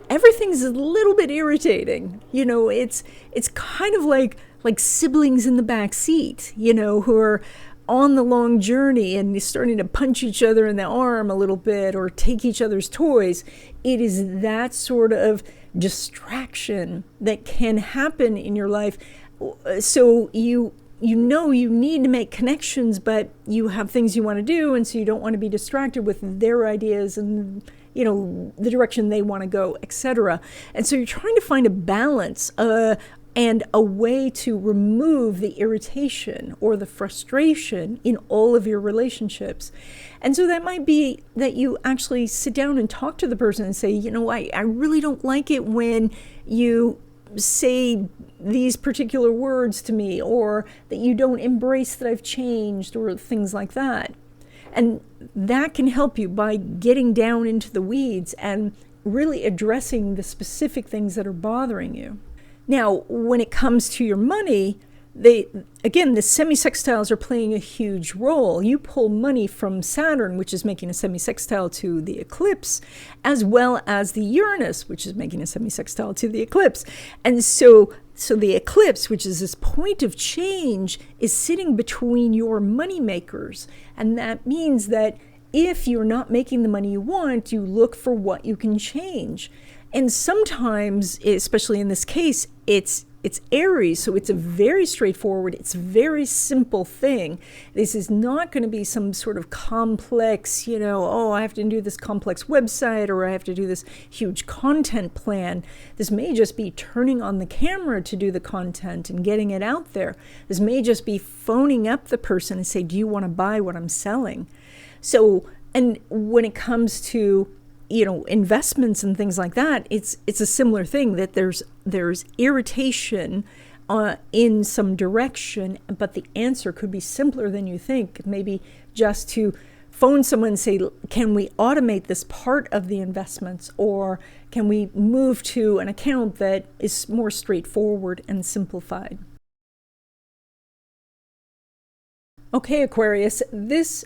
everything's a little bit irritating. It's kind of like siblings in the back seat, who are on the long journey and starting to punch each other in the arm a little bit or take each other's toys. It is that sort of distraction that can happen in your life. So you know you need to make connections, but you have things you want to do, and so you don't want to be distracted with their ideas and the direction they want to go, etc. And so you're trying to find a balance and a way to remove the irritation or the frustration in all of your relationships. And so that might be that you actually sit down and talk to the person and say, I really don't like it when you say these particular words to me, or that you don't embrace that I've changed, or things like that. And that can help you by getting down into the weeds and really addressing the specific things that are bothering you. Now, when it comes to your money, the semi-sextiles are playing a huge role. You pull money from Saturn, which is making a semi-sextile to the eclipse, as well as the Uranus, which is making a semi-sextile to the eclipse. And so the eclipse, which is this point of change, is sitting between your money makers. And that means that if you're not making the money you want, you look for what you can change. And sometimes, especially in this case, it's Aries, so it's a very straightforward, it's a very simple thing. This is not going to be some sort of complex, I have to do this complex website, or I have to do this huge content plan. This may just be turning on the camera to do the content and getting it out there. This may just be phoning up the person and say, do you want to buy what I'm selling? So, and when it comes to investments and things like that, it's a similar thing, that there's irritation in some direction, but the answer could be simpler than you think. Maybe just to phone someone and say, can we automate this part of the investments, or can we move to an account that is more straightforward and simplified? Okay, Aquarius, this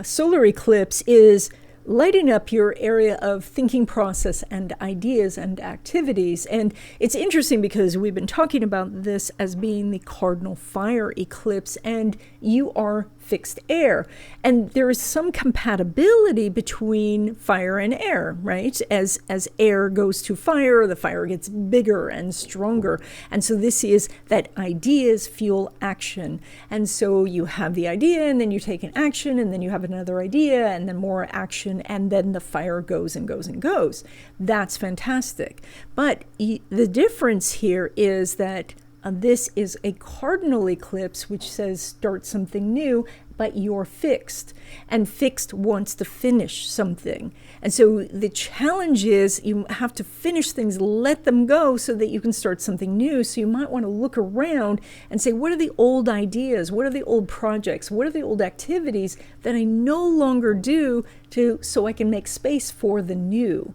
solar eclipse is lighting up your area of thinking process and ideas and activities. And it's interesting because we've been talking about this as being the cardinal fire eclipse, and you are fixed air. And there is some compatibility between fire and air, right? As air goes to fire, the fire gets bigger and stronger. And so this is that ideas fuel action. And so you have the idea, and then you take an action, and then you have another idea, and then more action, and then the fire goes and goes and goes. That's fantastic. But the difference here is that this is a cardinal eclipse, which says start something new, but you're fixed. And fixed wants to finish something. And so the challenge is you have to finish things, let them go so that you can start something new. So you might want to look around and say, what are the old ideas? What are the old projects? What are the old activities that I no longer do so I can make space for the new?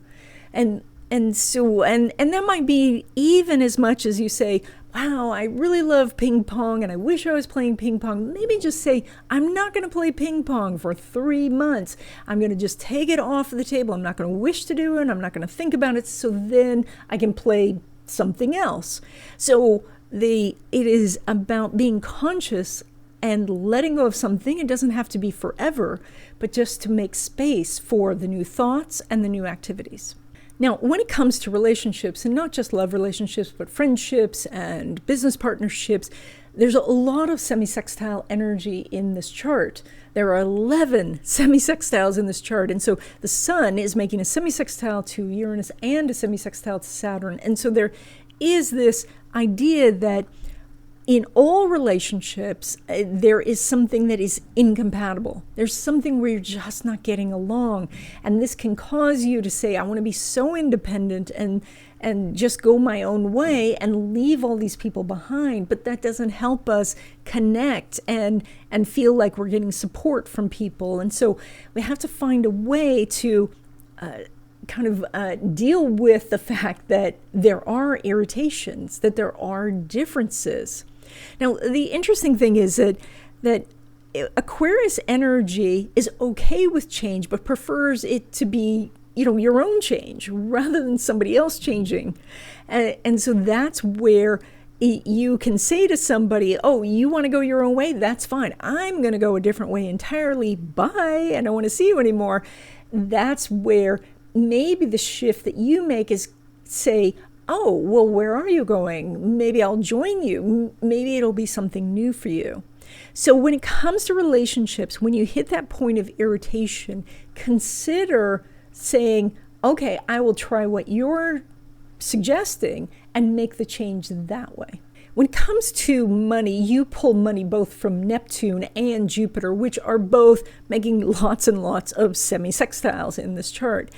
And that might be even as much as you say, wow, I really love ping pong and I wish I was playing ping pong. Maybe just say, I'm not going to play ping pong for 3 months. I'm going to just take it off the table. I'm not going to wish to do it. I'm not going to think about it. So then I can play something else. So it is about being conscious and letting go of something. It doesn't have to be forever, but just to make space for the new thoughts and the new activities. Now, when it comes to relationships, and not just love relationships, but friendships and business partnerships, there's a lot of semi-sextile energy in this chart. There are 11 semi-sextiles in this chart. And so the sun is making a semi-sextile to Uranus and a semi-sextile to Saturn. And so there is this idea that in all relationships, there is something that is incompatible. There's something where you're just not getting along. And this can cause you to say, I want to be so independent and just go my own way and leave all these people behind. But that doesn't help us connect and feel like we're getting support from people. And so we have to find a way to deal with the fact that there are irritations, that there are differences. Now, the interesting thing is that Aquarius energy is okay with change, but prefers it to be, your own change rather than somebody else changing. And so that's where you can say to somebody, oh, you want to go your own way? That's fine. I'm going to go a different way entirely. Bye. I don't want to see you anymore. That's where maybe the shift that you make is say, oh, well, where are you going? Maybe I'll join you. Maybe it'll be something new for you. So when it comes to relationships, when you hit that point of irritation, consider saying, okay, I will try what you're suggesting and make the change that way. When it comes to money, you pull money both from Neptune and Jupiter, which are both making lots and lots of semi-sextiles in this chart.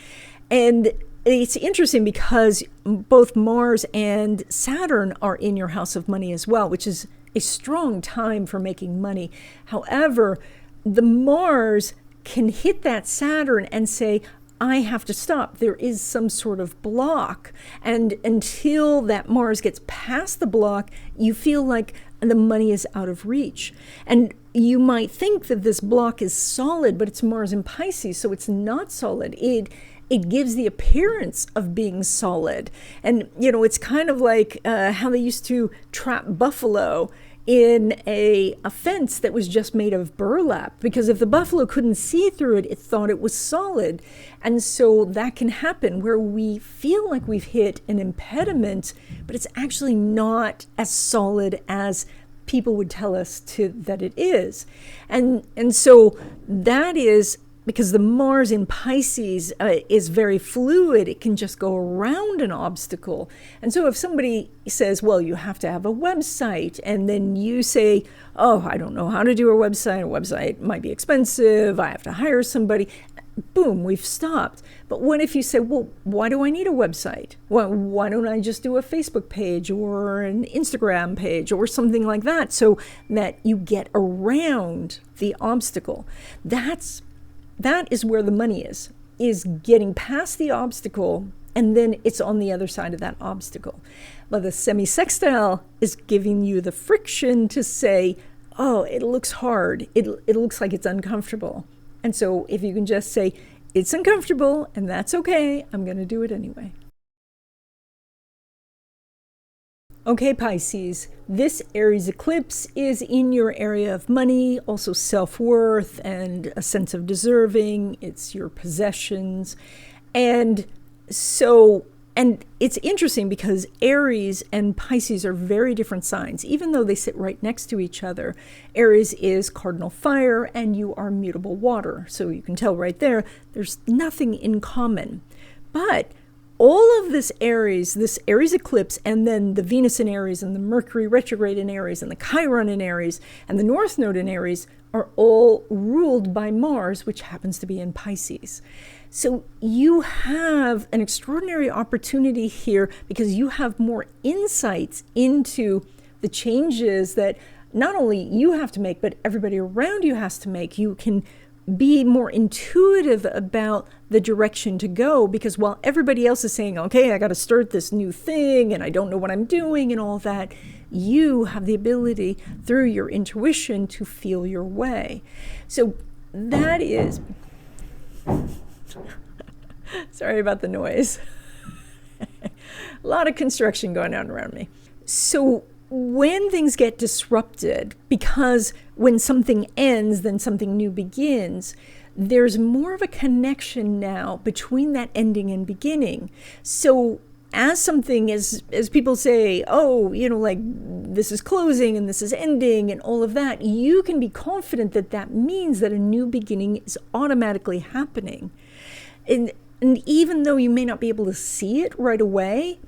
And it's interesting because both Mars and Saturn are in your house of money as well, which is a strong time for making money. However, the Mars can hit that Saturn and say, I have to stop. There is some sort of block. And until that Mars gets past the block, you feel like the money is out of reach. And you might think that this block is solid, but it's Mars in Pisces, so it's not solid. It gives the appearance of being solid. And, it's kind of like how they used to trap buffalo in a fence that was just made of burlap, because if the buffalo couldn't see through it, it thought it was solid. And so that can happen where we feel like we've hit an impediment, but it's actually not as solid as people would tell us that it is. And so that is because the Mars in Pisces is very fluid. It can just go around an obstacle. And so if somebody says, well, you have to have a website, and then you say, oh, I don't know how to do a website might be expensive, I have to hire somebody, boom, we've stopped. But what if you say, well, why do I need a website? Why don't I just do a Facebook page or an Instagram page or something like that, so that you get around the obstacle? That is where the money is getting past the obstacle, and then it's on the other side of that obstacle. But the semi-sextile is giving you the friction to say, oh, it looks hard. It looks like it's uncomfortable. And so if you can just say, it's uncomfortable and that's okay, I'm going to do it anyway. Okay, Pisces, this Aries eclipse is in your area of money, also self-worth and a sense of deserving. It's your possessions. And it's interesting because Aries and Pisces are very different signs, even though they sit right next to each other. Aries is cardinal fire and you are mutable water. So you can tell right there, there's nothing in common. But all of this Aries eclipse, and then the Venus in Aries and the Mercury retrograde in Aries and the Chiron in Aries and the North Node in Aries are all ruled by Mars, which happens to be in Pisces. So you have an extraordinary opportunity here because you have more insights into the changes that not only you have to make, but everybody around you has to make. You can be more intuitive about the direction to go, because while everybody else is saying, okay, I got to start this new thing and I don't know what I'm doing and all that, you have the ability through your intuition to feel your way. So that is, sorry about the noise. A lot of construction going on around me. So when things get disrupted, because when something ends, then something new begins, there's more of a connection now between that ending and beginning. So as something, as people say, oh, like this is closing and this is ending and all of that, you can be confident that that means that a new beginning is automatically happening. And even though you may not be able to see it right away,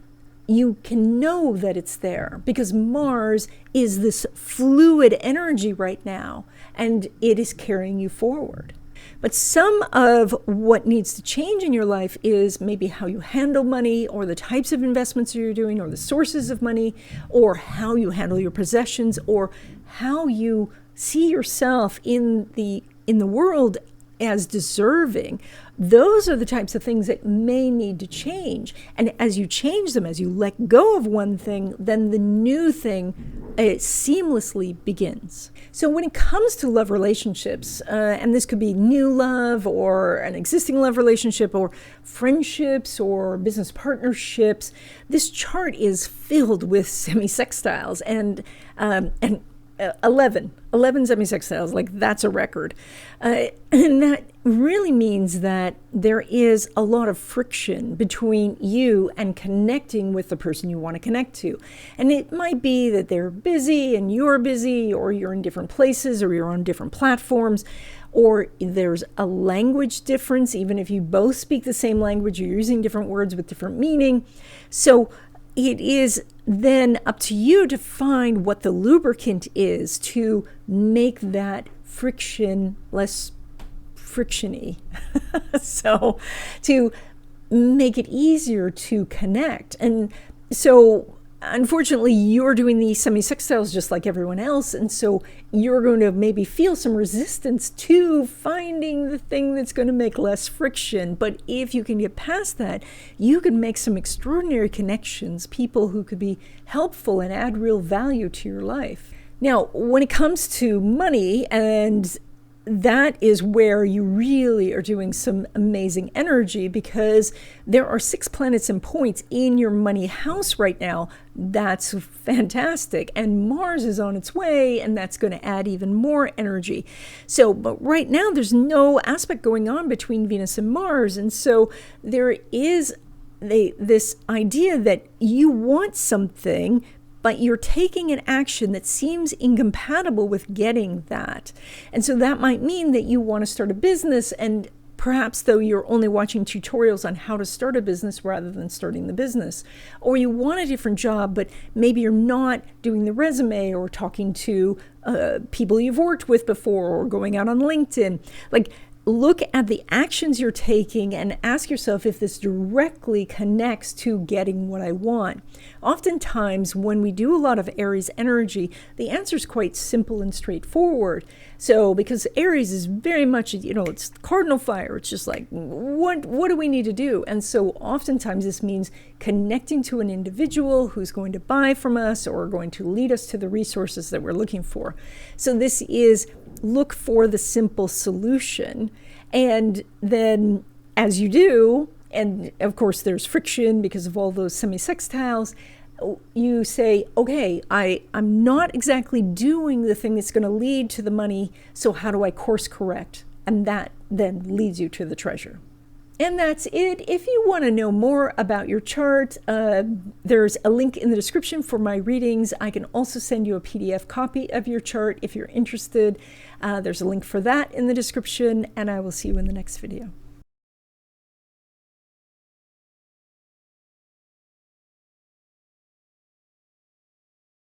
you can know that it's there because Mars is this fluid energy right now and it is carrying you forward. But some of what needs to change in your life is maybe how you handle money, or the types of investments you're doing, or the sources of money, or how you handle your possessions, or how you see yourself in the world as deserving. Those are the types of things that may need to change. And as you change them, as you let go of one thing, then the new thing seamlessly begins. So when it comes to love relationships, and this could be new love or an existing love relationship or friendships or business partnerships, this chart is filled with semi-sextiles. And 11 semisextiles, like that's a record. And that really means that there is a lot of friction between you and connecting with the person you want to connect to. And it might be that they're busy and you're busy, or you're in different places, or you're on different platforms, or there's a language difference. Even if you both speak the same language, you're using different words with different meaning. So it is then up to you to find what the lubricant is to make that friction less frictiony. So to make it easier to connect. And so unfortunately, you're doing these semisextiles just like everyone else, and so you're going to maybe feel some resistance to finding the thing that's going to make less friction. But if you can get past that, you can make some extraordinary connections, people who could be helpful and add real value to your life. Now, when it comes to money, and that is where you really are doing some amazing energy, because there are 6 planets and points in your money house right now. That's fantastic. And Mars is on its way, and that's going to add even more energy. So, but right now there's no aspect going on between Venus and Mars. And so there is this idea that you want something, but you're taking an action that seems incompatible with getting that. And so that might mean that you want to start a business, and perhaps though you're only watching tutorials on how to start a business rather than starting the business. Or you want a different job, but maybe you're not doing the resume or talking to people you've worked with before, or going out on LinkedIn. Like, look at the actions you're taking and ask yourself if this directly connects to getting what I want. Oftentimes, when we do a lot of Aries energy, the answer is quite simple and straightforward. So, because Aries is very much, it's cardinal fire. It's just like, what do we need to do? And so oftentimes this means connecting to an individual who's going to buy from us or going to lead us to the resources that we're looking for. So this is look for the simple solution. And then as you do, and of course there's friction because of all those semisextiles, you say, okay, I'm not exactly doing the thing that's going to lead to the money, so how do I course correct? And that then leads you to the treasure. And that's it. If you want to know more about your chart, there's a link in the description for my readings. I can also send you a PDF copy of your chart if you're interested. There's a link for that in the description, and I will see you in the next video.